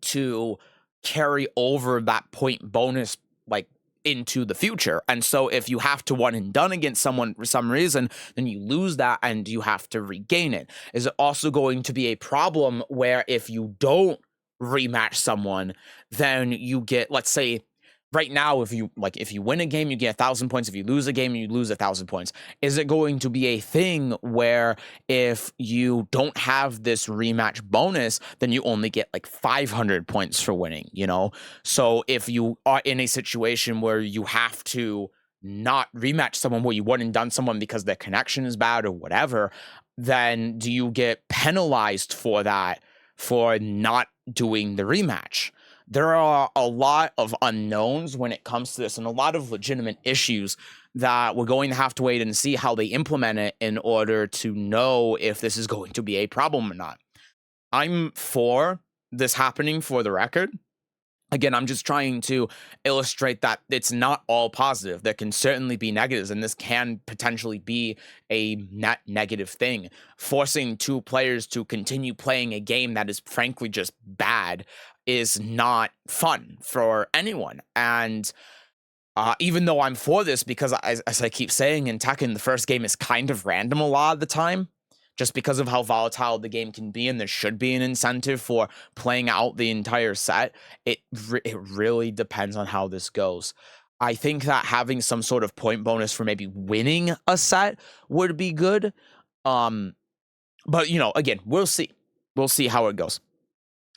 to carry over that point bonus like into the future? And so if you have to one and done against someone for some reason, then you lose that and you have to regain it. Is it also going to be a problem where if you don't rematch someone, then you get, let's say, right now, if you win a game, you get 1,000 points. If you lose a game, you lose 1,000 points. Is it going to be a thing where if you don't have this rematch bonus, then you only get like 500 points for winning, So if you are in a situation where you have to not rematch someone, where you won and done someone because their connection is bad or whatever, then do you get penalized for that, for not doing the rematch? There are a lot of unknowns when it comes to this, and a lot of legitimate issues that we're going to have to wait and see how they implement it in order to know if this is going to be a problem or not. I'm for this happening, for the record. Again, I'm just trying to illustrate that it's not all positive. There can certainly be negatives, and this can potentially be a net negative thing. Forcing two players to continue playing a game that is frankly just bad is not fun for anyone. And even though I'm for this, because as I keep saying in Tekken, the first game is kind of random a lot of the time, just because of how volatile the game can be, and there should be an incentive for playing out the entire set. It really depends on how this goes. I think that having some sort of point bonus for maybe winning a set would be good. But again, we'll see. We'll see how it goes.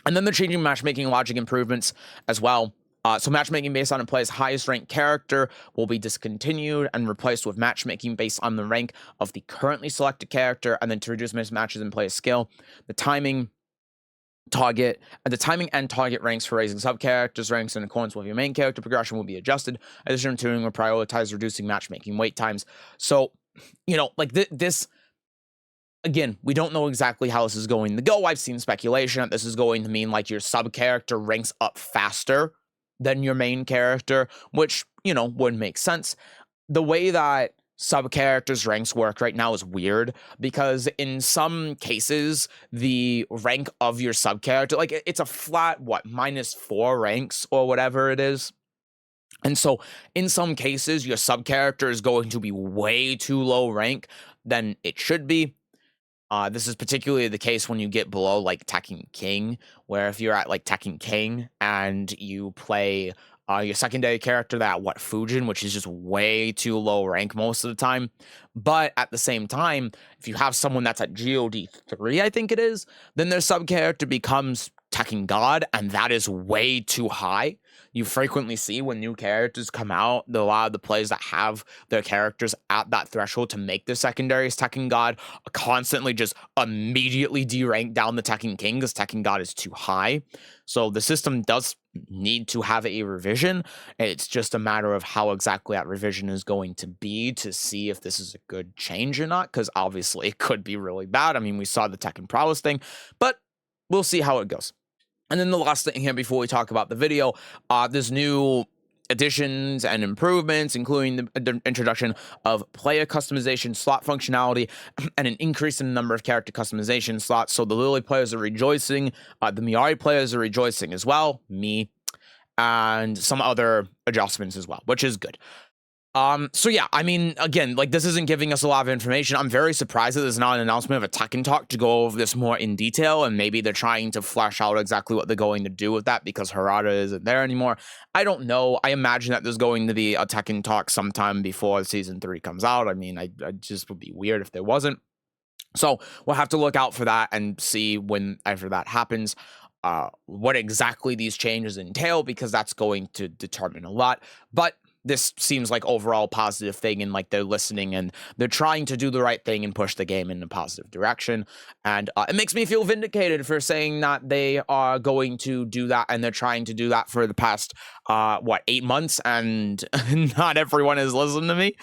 And then they're changing matchmaking logic improvements as well. So matchmaking based on a player's highest ranked character will be discontinued and replaced with matchmaking based on the rank of the currently selected character, and then to reduce mismatches in player skill. The timing and target ranks for raising sub-characters ranks in accordance with your main character progression will be adjusted. Additional tuning will prioritize reducing matchmaking wait times. So, this... Again, we don't know exactly how this is going to go. I've seen speculation that this is going to mean like your sub-character ranks up faster than your main character, which, would make sense. The way that sub-characters' ranks work right now is weird, because in some cases, the rank of your sub-character, like it's a flat, -4 ranks or whatever it is. And so in some cases, your sub-character is going to be way too low rank than it should be. This is particularly the case when you get below like Tekken King, where if you're at like Tekken King and you play Your secondary character, that Fujin, which is just way too low rank most of the time. But at the same time, if you have someone that's at GOD 3, I think it is, then their sub character becomes Tekken God, and that is way too high. You frequently see when new characters come out, a lot of the players that have their characters at that threshold to make their secondaries Tekken God constantly just immediately derank down the Tekken King because Tekken God is too high. So the system does need to have a revision. It's just a matter of how exactly that revision is going to be to see if this is a good change or not, because obviously it could be really bad. I mean, we saw the Tekken Prowess thing, but we'll see how it goes. And then the last thing here before we talk about the video, there's new additions and improvements, including the introduction of player customization slot functionality and an increase in the number of character customization slots. So the Lily players are rejoicing, the Miari players are rejoicing as well, me, and some other adjustments as well, which is good. So yeah, I mean, again, like, this isn't giving us a lot of information. I'm very surprised that there's not an announcement of a Tekken Talk to go over this more in detail, and maybe they're trying to flesh out exactly what they're going to do with that because Harada isn't there anymore. I don't know. I imagine that there's going to be a Tekken Talk sometime before Season 3 comes out. I mean, I just would be weird if there wasn't. So we'll have to look out for that and see whenever that happens, what exactly these changes entail, because that's going to determine a lot. But this seems like overall positive thing, and like they're listening and they're trying to do the right thing and push the game in a positive direction. And it makes me feel vindicated for saying that they are going to do that, and they're trying to do that for the past 8 months, and not everyone has listened to me.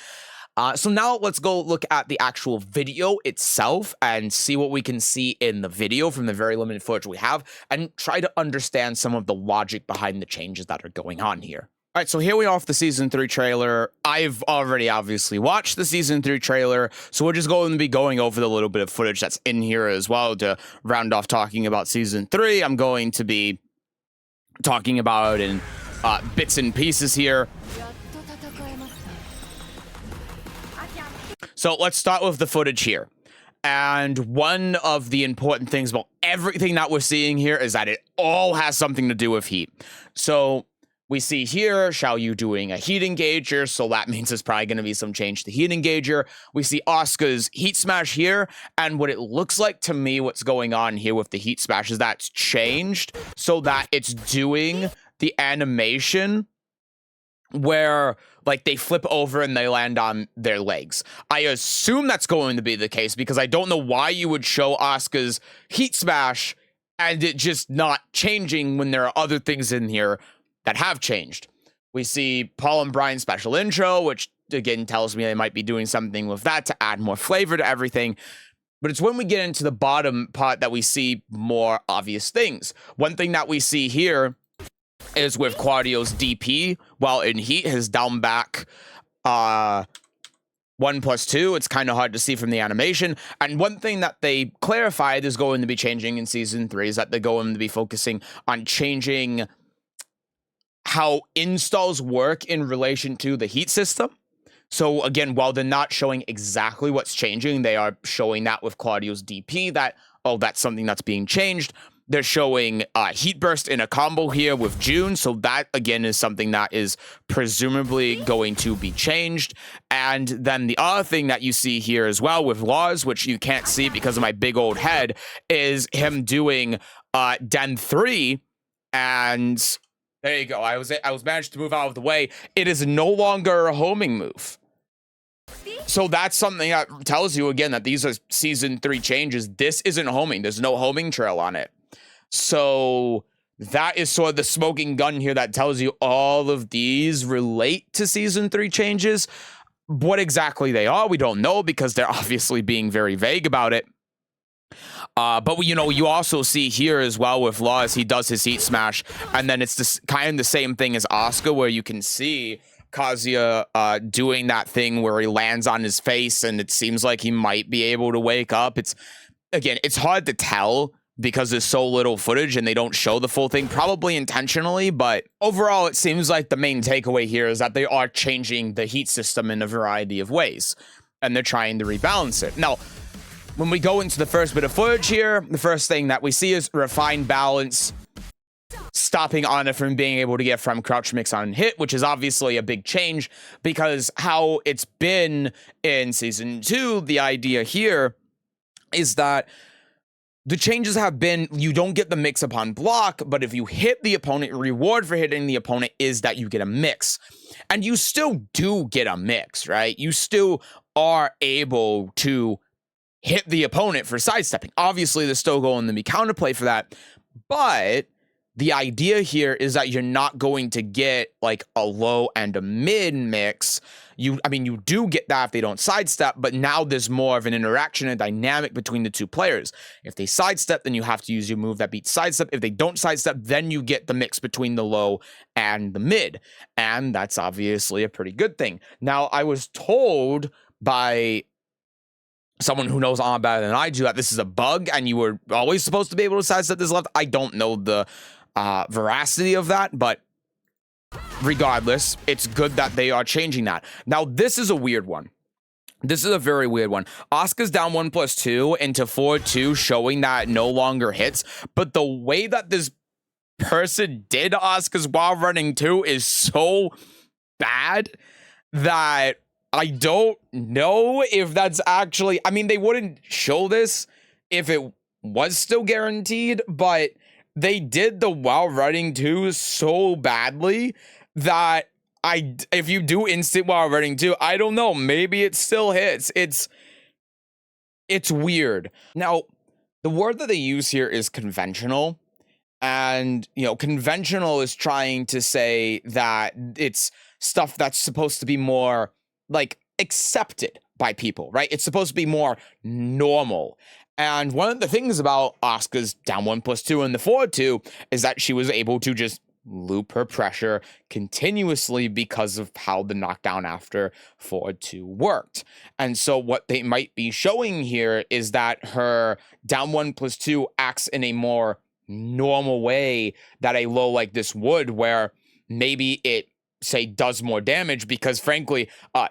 So now let's go look at the actual video itself and see what we can see in the video from the very limited footage we have, and try to understand some of the logic behind the changes that are going on here. All right, so here we are with the Season 3 trailer. I've already obviously watched the Season 3 trailer, so we're just going to be going over the little bit of footage that's in here as well to round off talking about Season 3. I'm going to be talking about it in bits and pieces here. So let's start with the footage here. And one of the important things about everything that we're seeing here is that it all has something to do with heat. So we see here Xiaoyu doing a heat engager, so that means there's probably going to be some change to the heat engager. We see Asuka's heat smash here, and what it looks like to me, what's going on here with the heat smash is that it's changed so that it's doing the animation where, like, they flip over and they land on their legs. I assume that's going to be the case because I don't know why you would show Asuka's heat smash and it just not changing when there are other things in here that have changed. We see Paul and Brian's special intro, which again tells me they might be doing something with that to add more flavor to everything. But it's when we get into the bottom part that we see more obvious things. One thing that we see here is with Claudio's DP, while in heat, his down back 1+2. It's kind of hard to see from the animation. And one thing that they clarified is going to be changing in Season 3 is that they're going to be focusing on changing how installs work in relation to the heat system. So again, while they're not showing exactly what's changing, they are showing that with Claudio's DP that, oh, that's something that's being changed. They're showing heat burst in a combo here with June. So that, again, is something that is presumably going to be changed. And then the other thing that you see here as well with Laws, which you can't see because of my big old head, is him doing Den 3. And there you go. I was managed to move out of the way. It is no longer a homing move. So that's something that tells you, again, that these are Season 3 changes. This isn't homing. There's no homing trail on it. So that is sort of the smoking gun here that tells you all of these relate to Season 3 changes. What exactly they are, we don't know because they're obviously being very vague about it. But, you know, you also see here as well with Laws, he does his heat smash, and then it's this kind of the same thing as Asuka, where you can see Kazuya doing that thing where he lands on his face, and it seems like he might be able to wake up. Again, it's hard to tell because there's so little footage and they don't show the full thing, probably intentionally, but overall it seems like the main takeaway here is that they are changing the heat system in a variety of ways, and they're trying to rebalance it. Now, when we go into the first bit of footage here, the first thing that we see is refined balance. stopping Anna from being able to get from crouch mix on hit, which is obviously a big change because how it's been in season 2, the idea here is that the changes have been you don't get the mix upon block, but if you hit the opponent, reward for hitting the opponent is that you get a mix. And you still do get a mix, right? You still are able to hit the opponent for sidestepping. Obviously, there's still going to be counterplay for that, but the idea here is that you're not going to get like a low and a mid mix. You do get that if they don't sidestep, but now there's more of an interaction and dynamic between the two players. If they sidestep, then you have to use your move that beats sidestep. If they don't sidestep, then you get the mix between the low and the mid. And that's obviously a pretty good thing. Now, I was told by someone who knows Anna better than I do that this is a bug and you were always supposed to be able to sidestep this left. I don't know the veracity of that, but regardless, it's good that they are changing that. Now, this is a weird one. This is a very weird one. Asuka's down 1+2 into 4-2, showing that it no longer hits, but the way that this person did Asuka's while running 2 is so bad that I don't know if that's actually... I mean, they wouldn't show this if it was still guaranteed, but they did the while running 2 so badly that if you do instant while running 2, I don't know, maybe it still hits. It's weird. Now, the word that they use here is conventional. And, conventional is trying to say that it's stuff that's supposed to be more, like, accepted by people, right? It's supposed to be more normal. And one of the things about Asuka's down 1+2 and the 4-2 is that she was able to just loop her pressure continuously because of how the knockdown after 4-2 worked. And so what they might be showing here is that her down 1+2 acts in a more normal way that a low like this would, where maybe it say does more damage because frankly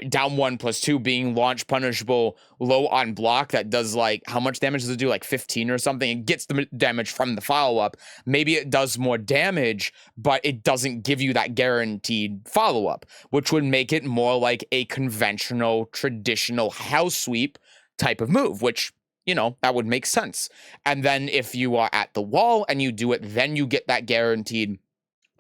down 1+2 being launch punishable low on block that does like how much damage does it do, like 15 or something? It gets the damage from the follow-up. Maybe it does more damage, but it doesn't give you that guaranteed follow-up, which would make it more like a conventional traditional house sweep type of move, which that would make sense. And then if you are at the wall and you do it, then you get that guaranteed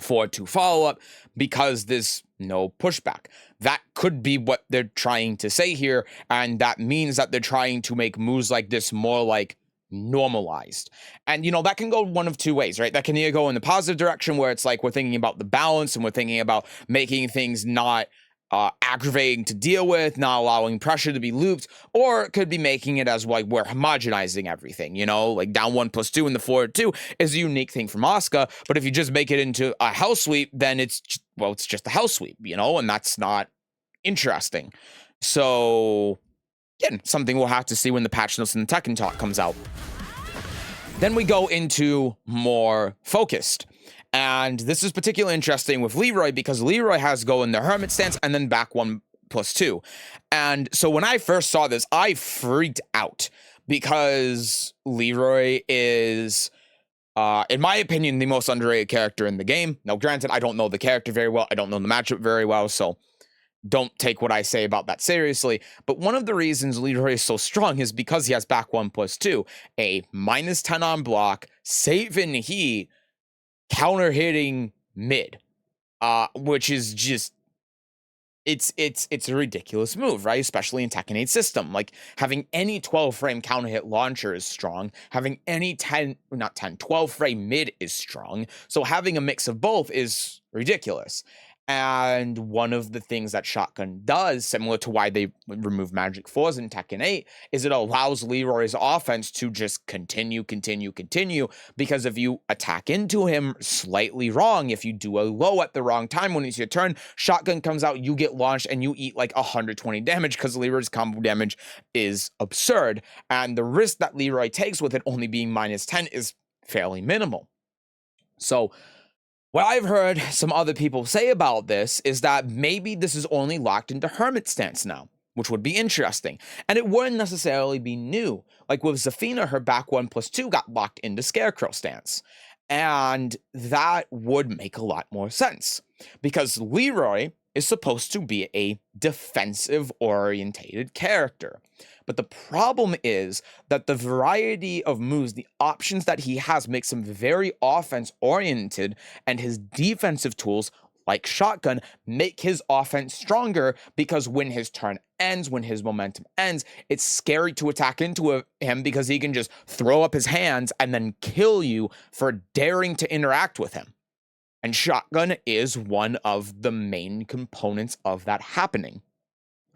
4-2 follow-up because there's no pushback. That could be what they're trying to say here, and that means that they're trying to make moves like this more like normalized. And that can go one of two ways, right? That can either go in the positive direction where it's like we're thinking about the balance and we're thinking about making things not aggravating to deal with, not allowing pressure to be looped, or it could be making it as like we're homogenizing everything, like down 1+2 and the 4-2 is a unique thing from Asuka, but if you just make it into a house sweep, then it's just a house sweep, and that's not interesting. So again, something we'll have to see when the patch notes and the Tekken talk comes out. Then we go into more focused. And this is particularly interesting with Leroy because Leroy has go in the hermit stance and then back 1+2. And so when I first saw this, I freaked out because Leroy is, in my opinion, the most underrated character in the game. Now, granted, I don't know the character very well. I don't know the matchup very well, so don't take what I say about that seriously. But one of the reasons Leroy is so strong is because he has back 1+2, a -10 on block, save in heat, counter hitting mid, which is just it's a ridiculous move, right? Especially in Tekken 8 system. Like having any 12 frame counter hit launcher is strong. Having any 12 frame mid is strong. So having a mix of both is ridiculous. And one of the things that Shotgun does, similar to why they remove Magic 4s in Tekken 8, is it allows Leroy's offense to just continue, because if you attack into him slightly wrong, if you do a low at the wrong time when it's your turn, Shotgun comes out, you get launched, and you eat like 120 damage because Leroy's combo damage is absurd. And the risk that Leroy takes with it only being -10 is fairly minimal. So what I've heard some other people say about this is that maybe this is only locked into Hermit stance now, which would be interesting. And it wouldn't necessarily be new. Like with Zafina, her back 1+2 got locked into Scarecrow stance. And that would make a lot more sense because Leroy is supposed to be a defensive orientated character. But the problem is that the variety of moves, the options that he has, makes him very offense oriented, and his defensive tools, like shotgun, make his offense stronger because when his turn ends, when his momentum ends, it's scary to attack into him because he can just throw up his hands and then kill you for daring to interact with him. And shotgun is one of the main components of that happening.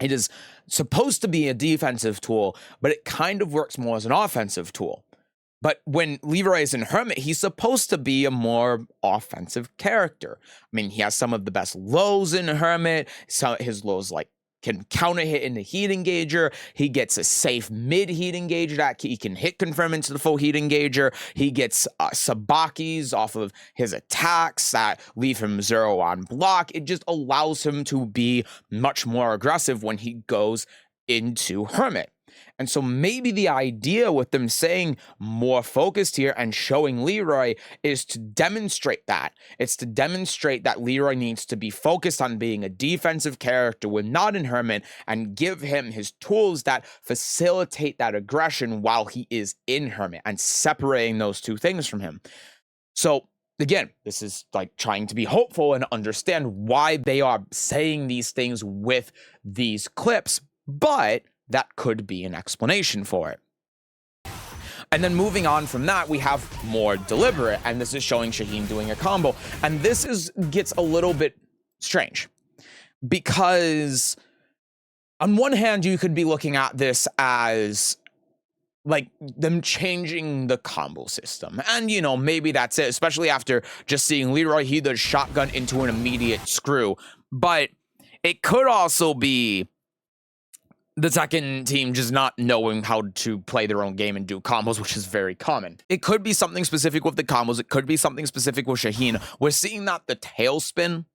It is supposed to be a defensive tool, but it kind of works more as an offensive tool. But when Leroy is in Hermit, he's supposed to be a more offensive character. I mean, he has some of the best lows in Hermit. So his lows can counter hit in the heat engager. He gets a safe mid heat engager that he can hit confirm into the full heat engager. He gets sabakis off of his attacks that leave him 0 on block. It just allows him to be much more aggressive when he goes into Hermit. And so maybe the idea with them saying more focused here and showing Leroy is to demonstrate that. It's to demonstrate that Leroy needs to be focused on being a defensive character when not in Hermit, and give him his tools that facilitate that aggression while he is in Hermit, and separating those two things from him. So again, this is like trying to be hopeful and understand why they are saying these things with these clips, but that could be an explanation for it. And then moving on from that, we have more deliberate, and this is showing Shaheen doing a combo. And this gets a little bit strange because on one hand, you could be looking at this as like them changing the combo system. And, you know, maybe that's it, especially after just seeing Leroy, he does shotgun into an immediate screw. But it could also be the Tekken team just not knowing how to play their own game and do combos, which is very common. It could be something specific with the combos. It could be something specific with Shaheen. We're seeing that the tailspin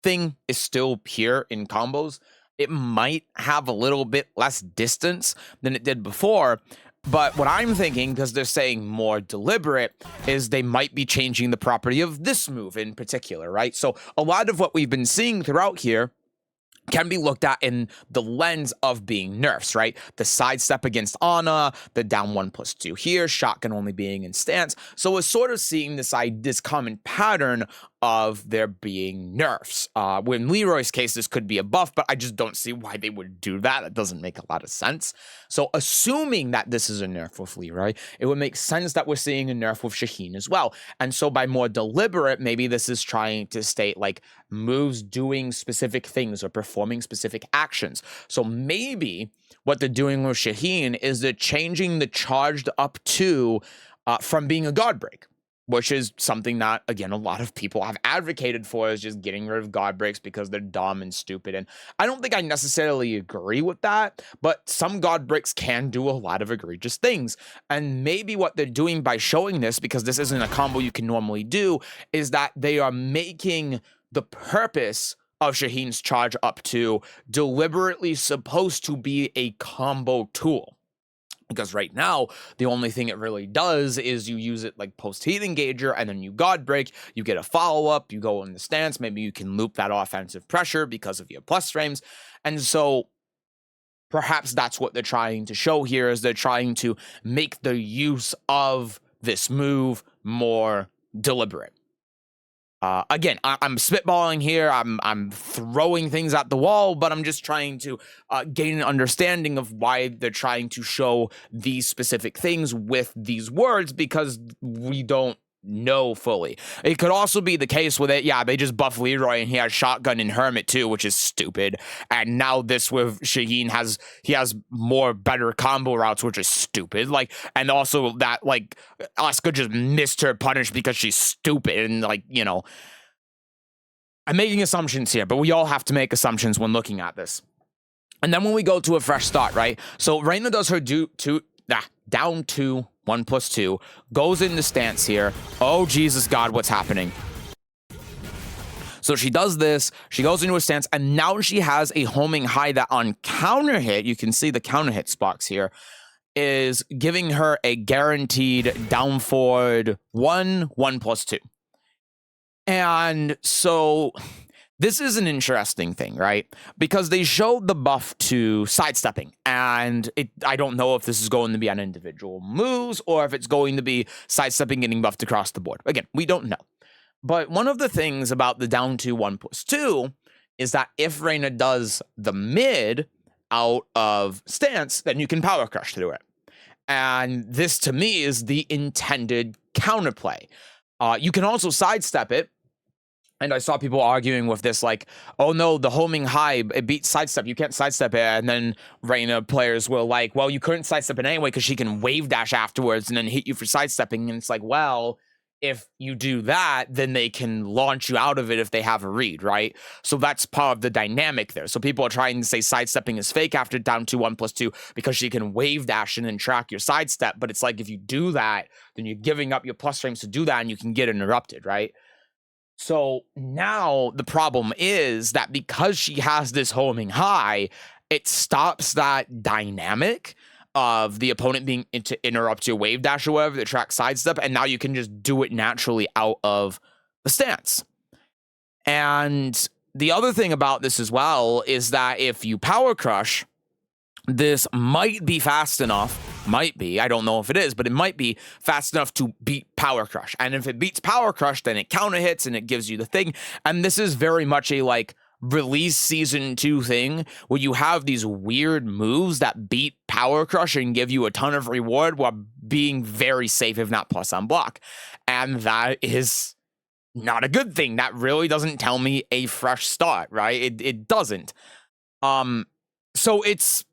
thing is still here in combos. It might have a little bit less distance than it did before. But what I'm thinking, because they're saying more deliberate, is they might be changing the property of this move in particular, right? So a lot of what we've been seeing throughout here can be looked at in the lens of being nerfs, right? The sidestep against Ana, the down 1+2 here, shotgun only being in stance. So we're sort of seeing this common pattern of there being nerfs. In Leroy's case, this could be a buff, but I just don't see why they would do that. It doesn't make a lot of sense. So assuming that this is a nerf with Leroy, it would make sense that we're seeing a nerf with Shaheen as well. And so by more deliberate, maybe this is trying to state like moves doing specific things or performing specific actions. So maybe what they're doing with Shaheen is they're changing the charged up to from being a guard break, which is something that, again, a lot of people have advocated for, is just getting rid of guard breaks because they're dumb and stupid. And I don't think I necessarily agree with that, but some guard breaks can do a lot of egregious things. And maybe what they're doing by showing this, because this isn't a combo you can normally do, is that they are making the purpose of Shaheen's charge up to deliberately supposed to be a combo tool. Because right now, the only thing it really does is you use it like post-heat engager, and then you guard break, you get a follow-up, you go in the stance, maybe you can loop that offensive pressure because of your plus frames. And so perhaps that's what they're trying to show here, is they're trying to make the use of this move more deliberate. Again, I'm spitballing here. I'm throwing things at the wall, but I'm just trying to gain an understanding of why they're trying to show these specific things with these words, because we don't know fully. It could also be the case with it, yeah, they just buff Leroy and he has shotgun in Hermit too, which is stupid. And now this with Shaheen he has more better combo routes, which is stupid. Like, and also that like Asuka just missed her punish because she's stupid, and like, you know, I'm making assumptions here, but we all have to make assumptions when looking at this. And then when we go to a fresh start, right? So Reina does her down 2, 1+2, goes into stance here. Oh, Jesus God, what's happening? So she does this, she goes into a stance, and now she has a homing high that on counter hit, you can see the counter hit spots here. is giving her a guaranteed down forward 1/1+2. And so this is an interesting thing, right? Because they showed the buff to sidestepping, and I don't know if this is going to be on individual moves or if it's going to be sidestepping getting buffed across the board. Again, we don't know. But one of the things about the down to 1+2 is that if Reina does the mid out of stance, then you can power crush through it. And this, to me, is the intended counterplay. You can also sidestep it. And I saw people arguing with this, like, oh no, the homing high, it beats sidestep. You can't sidestep it. And then Reina players were like, well, you couldn't sidestep it anyway because she can wave dash afterwards and then hit you for sidestepping. And it's like, well, if you do that, then they can launch you out of it if they have a read, right? So that's part of the dynamic there. So people are trying to say sidestepping is fake after down to 1+2 because she can wave dash and then track your sidestep. But it's like, if you do that, then you're giving up your plus frames to do that and you can get interrupted, right? So now the problem is that because she has this homing high, it stops that dynamic of the opponent being to interrupt your wave dash or whatever, the track sidestep, and now you can just do it naturally out of the stance. And the other thing about this as well is that if you power crush, this might be fast enough, I don't know if it is, but it might be fast enough to beat Power Crush. And if it beats Power Crush, then it counter hits and it gives you the thing. And this is very much a like release season 2 thing where you have these weird moves that beat Power Crush and give you a ton of reward while being very safe, if not plus on block. And that is not a good thing. That really doesn't tell me a fresh start, right? It doesn't. So it's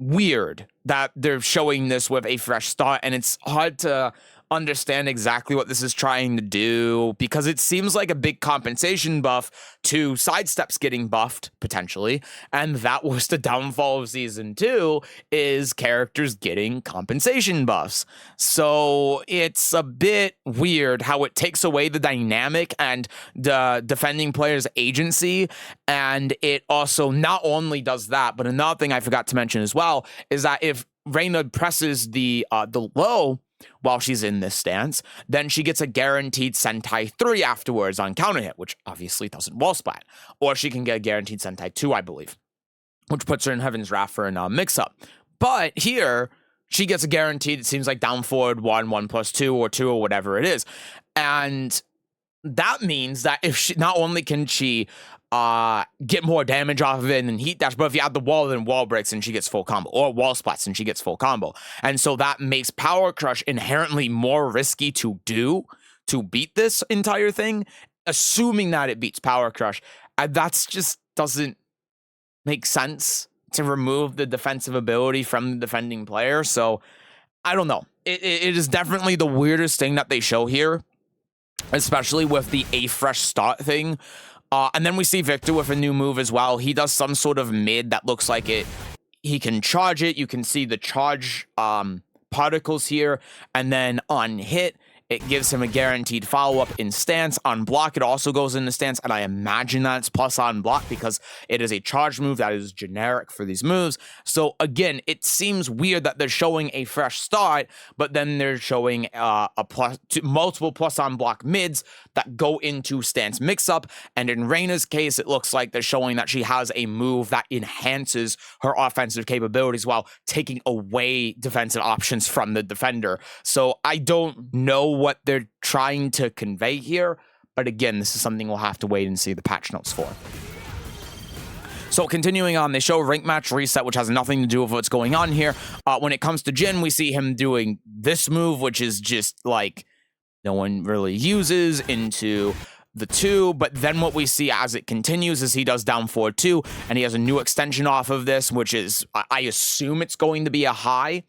weird that they're showing this with a fresh start, and it's hard to understand exactly what this is trying to do because it seems like a big compensation buff to sidesteps getting buffed potentially, and that was the downfall of season 2 is characters getting compensation buffs. So it's a bit weird how it takes away the dynamic and the defending player's agency, and it also not only does that, but another thing I forgot to mention as well is that if Reina presses the low while she's in this stance, then she gets a guaranteed Sentai 3 afterwards on counter hit, which obviously doesn't wall splat. Or she can get a guaranteed Sentai 2, I believe, which puts her in Heaven's Wrath for a mix-up. But here, she gets a guaranteed, it seems like down forward 1/1+2 or 2 or whatever it is. And that means that if she, not only can she get more damage off of it and heat dash, but if you add the wall, then wall breaks and she gets full combo, or wall splats and she gets full combo. And so that makes Power Crush inherently more risky to do to beat this entire thing, assuming that it beats Power Crush. And that's just doesn't make sense to remove the defensive ability from the defending player. So I don't know. It is definitely the weirdest thing that they show here, especially with the a fresh start thing. And then we see Victor with a new move as well. He does some sort of mid that looks like it. He can charge it. You can see the charge particles here. And then on hit, it gives him a guaranteed follow-up in stance. On block, it also goes into stance. And I imagine that it's plus on block because it is a charge move that is generic for these moves. So again, it seems weird that they're showing a fresh start, but then they're showing multiple plus on block mids that go into stance mix-up. And in Reina's case, it looks like they're showing that she has a move that enhances her offensive capabilities while taking away defensive options from the defender. So I don't know what they're trying to convey here, but again, this is something we'll have to wait and see the patch notes for. So continuing on, they show rank match reset, which has nothing to do with what's going on here. When it comes to Jin, we see him doing this move, which is just like no one really uses, into the 2, but then what we see as it continues is he does down forward 2, and he has a new extension off of this, which is, I assume it's going to be a high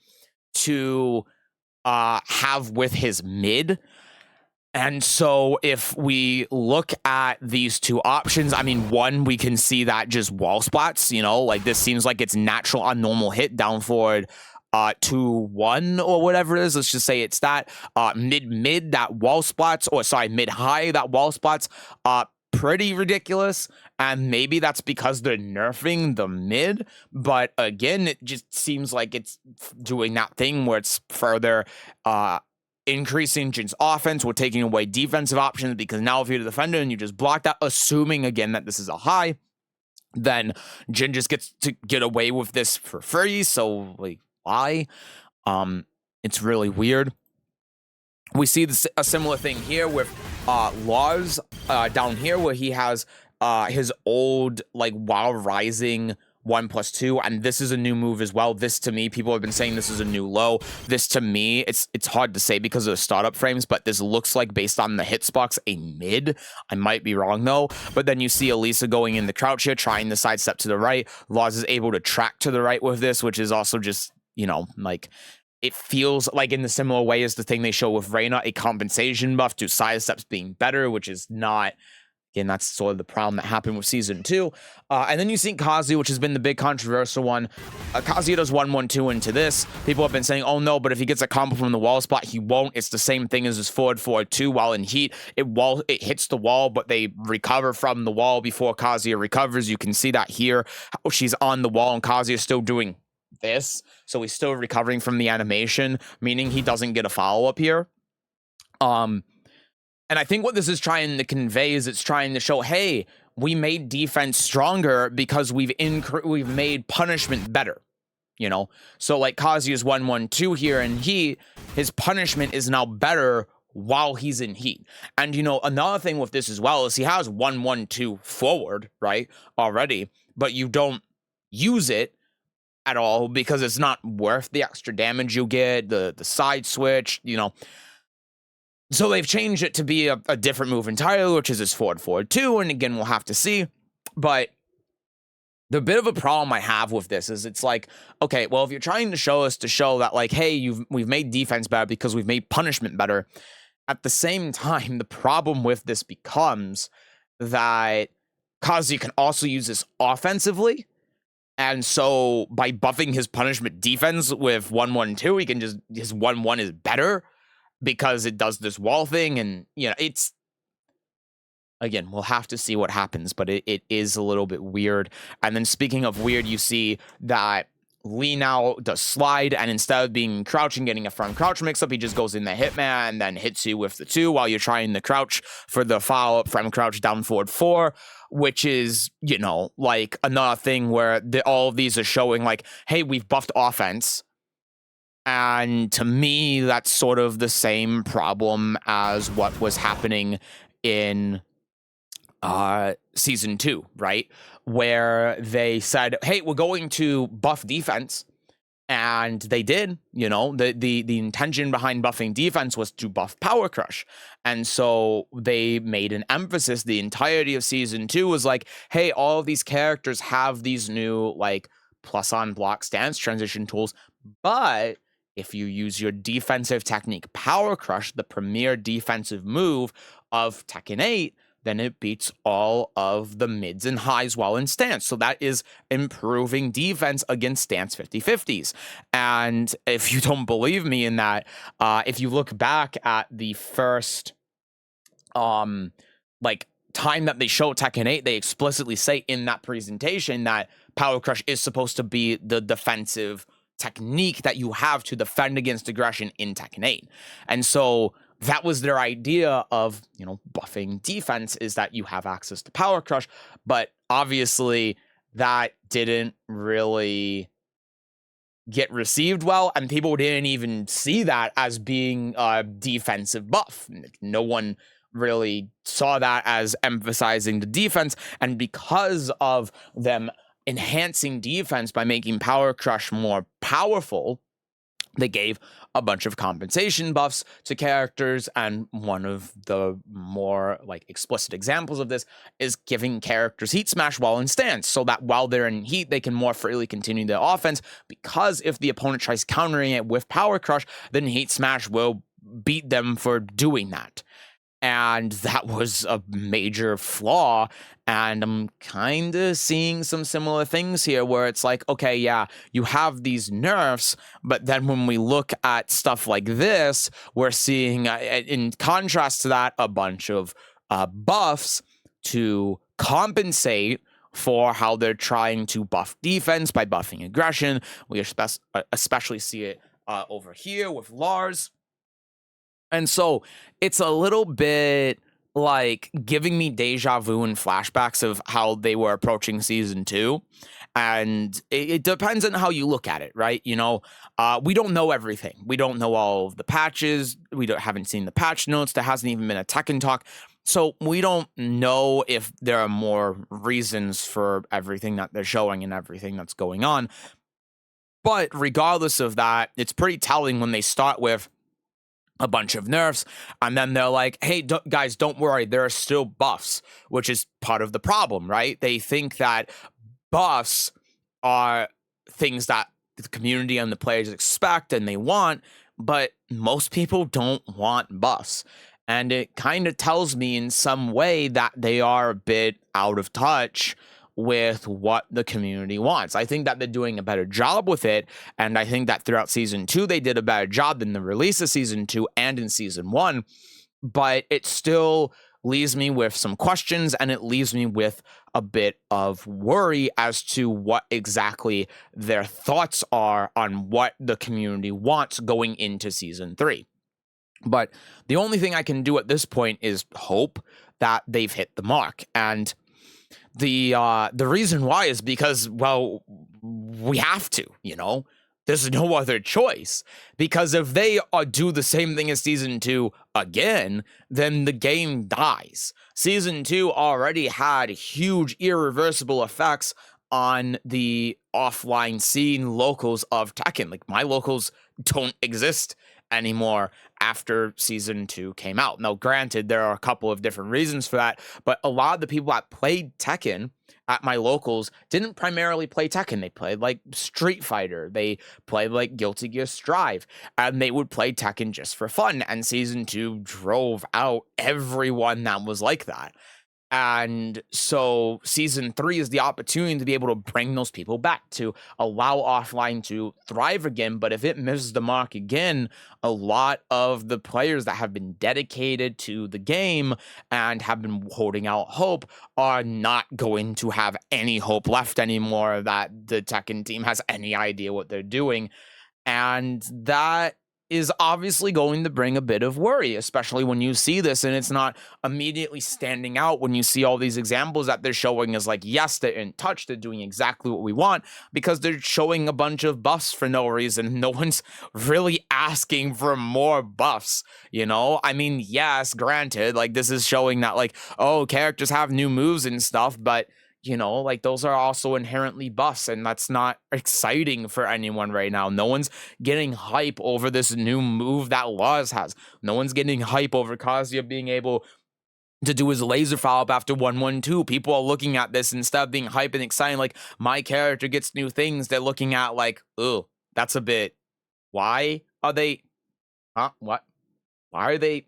to have with his mid. And so if we look at these 2 options, I mean, one, we can see that just wall splats, you know, like this seems like it's natural on normal hit down forward 2-1 or whatever it is. Let's just say it's that mid that wall splats, or sorry, mid high that wall splats. pretty ridiculous, and maybe that's because they're nerfing the mid, but again, it just seems like it's doing that thing where it's further increasing Jin's offense. We're taking away defensive options, because now if you're the defender and you just block that, assuming again that this is a high, then Jin just gets to get away with this for free. So like, why? It's really weird. We see a similar thing here with Lars down here, where he has his old like while rising 1+2, and this is a new move as well. This to me, people have been saying this is a new low. This to me, it's hard to say because of the startup frames, but this looks like, based on the hitbox, a mid. I might be wrong though. But then you see Elisa going in the crouch here, trying the sidestep to the right. Lars is able to track to the right with this, which is also just, you know, like, it feels like in the similar way as the thing they show with Reyna, a compensation buff to sidesteps being better, which is not. Again, that's sort of the problem that happened with Season 2. And then you see Kazuya, which has been the big controversial one. Kazuya does 1-1-2 into this. People have been saying, oh no, but if he gets a combo from the wall spot, he won't. It's the same thing as his forward 2 while in heat. It hits the wall, but they recover from the wall before Kazuya recovers. You can see that here. How she's on the wall and Kazuya is still doing this. So he's still recovering from the animation, meaning he doesn't get a follow-up here. And I think what this is trying to convey is it's trying to show, hey, we made defense stronger because we've made punishment better, you know? So like Kazuya's 1-1-2 here, and his punishment is now better while he's in heat. And, you know, another thing with this as well is he has 1-1-2 forward, right, already, but you don't use it at all because it's not worth the extra damage you get, the side switch, you know. So they've changed it to be a different move entirely, which is his forward 2, and again, we'll have to see. But the bit of a problem I have with this is it's like, okay, well, if you're trying to show us to show that, like, hey, we've made defense better because we've made punishment better, at the same time, the problem with this becomes that Kazuya can also use this offensively. And so by buffing his punishment defense with 1-1-2, he can just, his 1-1 is better because it does this wall thing. And, you know, it's, again, we'll have to see what happens, but it is a little bit weird. And then speaking of weird, you see that Lee now does slide, and instead of being crouching, getting a front crouch mix-up, he just goes in the hitman and then hits you with the 2 while you're trying to crouch for the follow-up front crouch down forward 4, which is, you know, like another thing where all of these are showing like, hey, we've buffed offense. And to me, that's sort of the same problem as what was happening in Season 2, right? Where they said, hey, we're going to buff defense. And they did, you know, the intention behind buffing defense was to buff Power Crush. And so they made an emphasis. The entirety of Season 2 was like, hey, all of these characters have these new, like, plus on block stance transition tools. But if you use your defensive technique Power Crush, the premier defensive move of Tekken 8, then it beats all of the mids and highs while in stance. So that is improving defense against stance 50-50s. And if you don't believe me in that, if you look back at the first like time that they show Tekken 8, they explicitly say in that presentation that Power Crush is supposed to be the defensive technique that you have to defend against aggression in Tekken 8. And so that was their idea of, you know, buffing defense, is that you have access to Power Crush. But obviously that didn't really get received well, and people didn't even see that as being a defensive buff. No one really saw that as emphasizing the defense. And because of them enhancing defense by making Power Crush more powerful, they gave a bunch of compensation buffs to characters, and one of the more like explicit examples of this is giving characters Heat Smash while in stance, so that while they're in heat, they can more freely continue their offense, because if the opponent tries countering it with Power Crush, then Heat Smash will beat them for doing that. And that was a major flaw. And I'm kind of seeing some similar things here where it's like, okay, yeah, you have these nerfs, but then when we look at stuff like this, we're seeing, in contrast to that, a bunch of buffs, to compensate for how they're trying to buff defense by buffing aggression. We especially see it over here with Lars. And so it's a little bit like giving me deja vu and flashbacks of how they were approaching season 2. And it depends on how you look at it, right? You know, we don't know everything. We don't know all of the patches. Haven't seen the patch notes. There hasn't even been a Tekken talk. So we don't know if there are more reasons for everything that they're showing and everything that's going on. But regardless of that, it's pretty telling when they start with a bunch of nerfs, and then they're like, hey, guys, don't worry, there are still buffs, which is part of the problem, right? They think that buffs are things that the community and the players expect and they want, but most people don't want buffs. And it kind of tells me in some way that they are a bit out of touch with what the community wants. I think that they're doing a better job with it, and I think that throughout season 2 they did a better job than the release of season 2 and in season 1, but it still leaves me with some questions, and it leaves me with a bit of worry as to what exactly their thoughts are on what the community wants going into season 3. But the only thing I can do at this point is hope that they've hit the mark. And the reason why is because, well, we have to, you know, there's no other choice, because if they do the same thing as season 2 again, then the game dies. Season 2 already had huge irreversible effects on the offline scene locals of Tekken. Like, my locals don't exist anymore after season 2 came out. Now, granted, there are a couple of different reasons for that, but a lot of the people that played Tekken at my locals didn't primarily play Tekken. They played like Street Fighter, they played like Guilty Gear Strive, and they would play Tekken just for fun. And season 2 drove out everyone that was like that. And so season 3 is the opportunity to be able to bring those people back, to allow offline to thrive again. But if it misses the mark again, a lot of the players that have been dedicated to the game and have been holding out hope are not going to have any hope left anymore that the Tekken team has any idea what they're doing. And that is obviously going to bring a bit of worry, especially when you see this and it's not immediately standing out when you see all these examples that they're showing as like, yes, they're in touch, they're doing exactly what we want, because they're showing a bunch of buffs for no reason. No one's really asking for more buffs, you know? I mean, yes, granted, like, this is showing that, like, oh, characters have new moves and stuff, but you know, like, those are also inherently buffs, and that's not exciting for anyone right now. No one's getting hype over this new move that Lars has. No one's getting hype over Kazuya being able to do his laser follow-up after 1-1-2. People are looking at this, instead of being hype and exciting, like, my character gets new things, they're looking at like, oh, that's a bit, why are they, what? Why are they?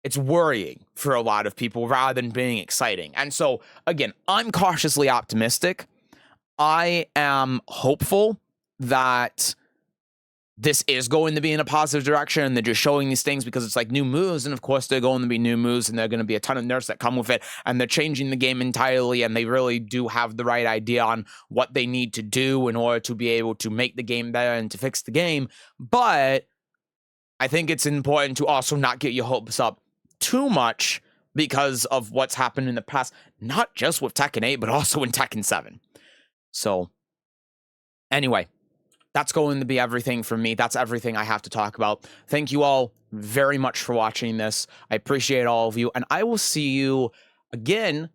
It's worrying for a lot of people rather than being exciting. And so, again, I'm cautiously optimistic. I am hopeful that this is going to be in a positive direction, and they're just showing these things because it's like new moves, and of course they're going to be new moves, and there are going to be a ton of nerfs that come with it, and they're changing the game entirely, and they really do have the right idea on what they need to do in order to be able to make the game better and to fix the game. But I think it's important to also not get your hopes up too much because of what's happened in the past, not just with Tekken 8, but also in Tekken 7. So, anyway, that's going to be everything from me. That's everything I have to talk about. Thank you all very much for watching this. I appreciate all of you, and I will see you again,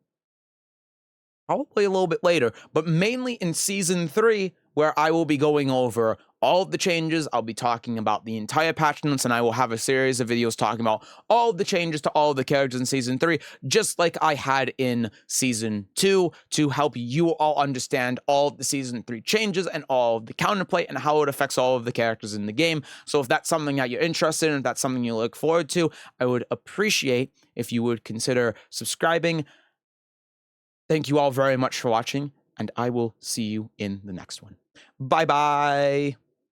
probably a little bit later, but mainly in Season 3, where I will be going over all of the changes. I'll be talking about the entire patch notes, and I will have a series of videos talking about all of the changes to all of the characters in Season 3, just like I had in Season 2, to help you all understand all of the Season 3 changes and all of the counterplay and how it affects all of the characters in the game. So if that's something that you're interested in, if that's something you look forward to, I would appreciate if you would consider subscribing. Thank you all very much for watching, and I will see you in the next one. Bye-bye.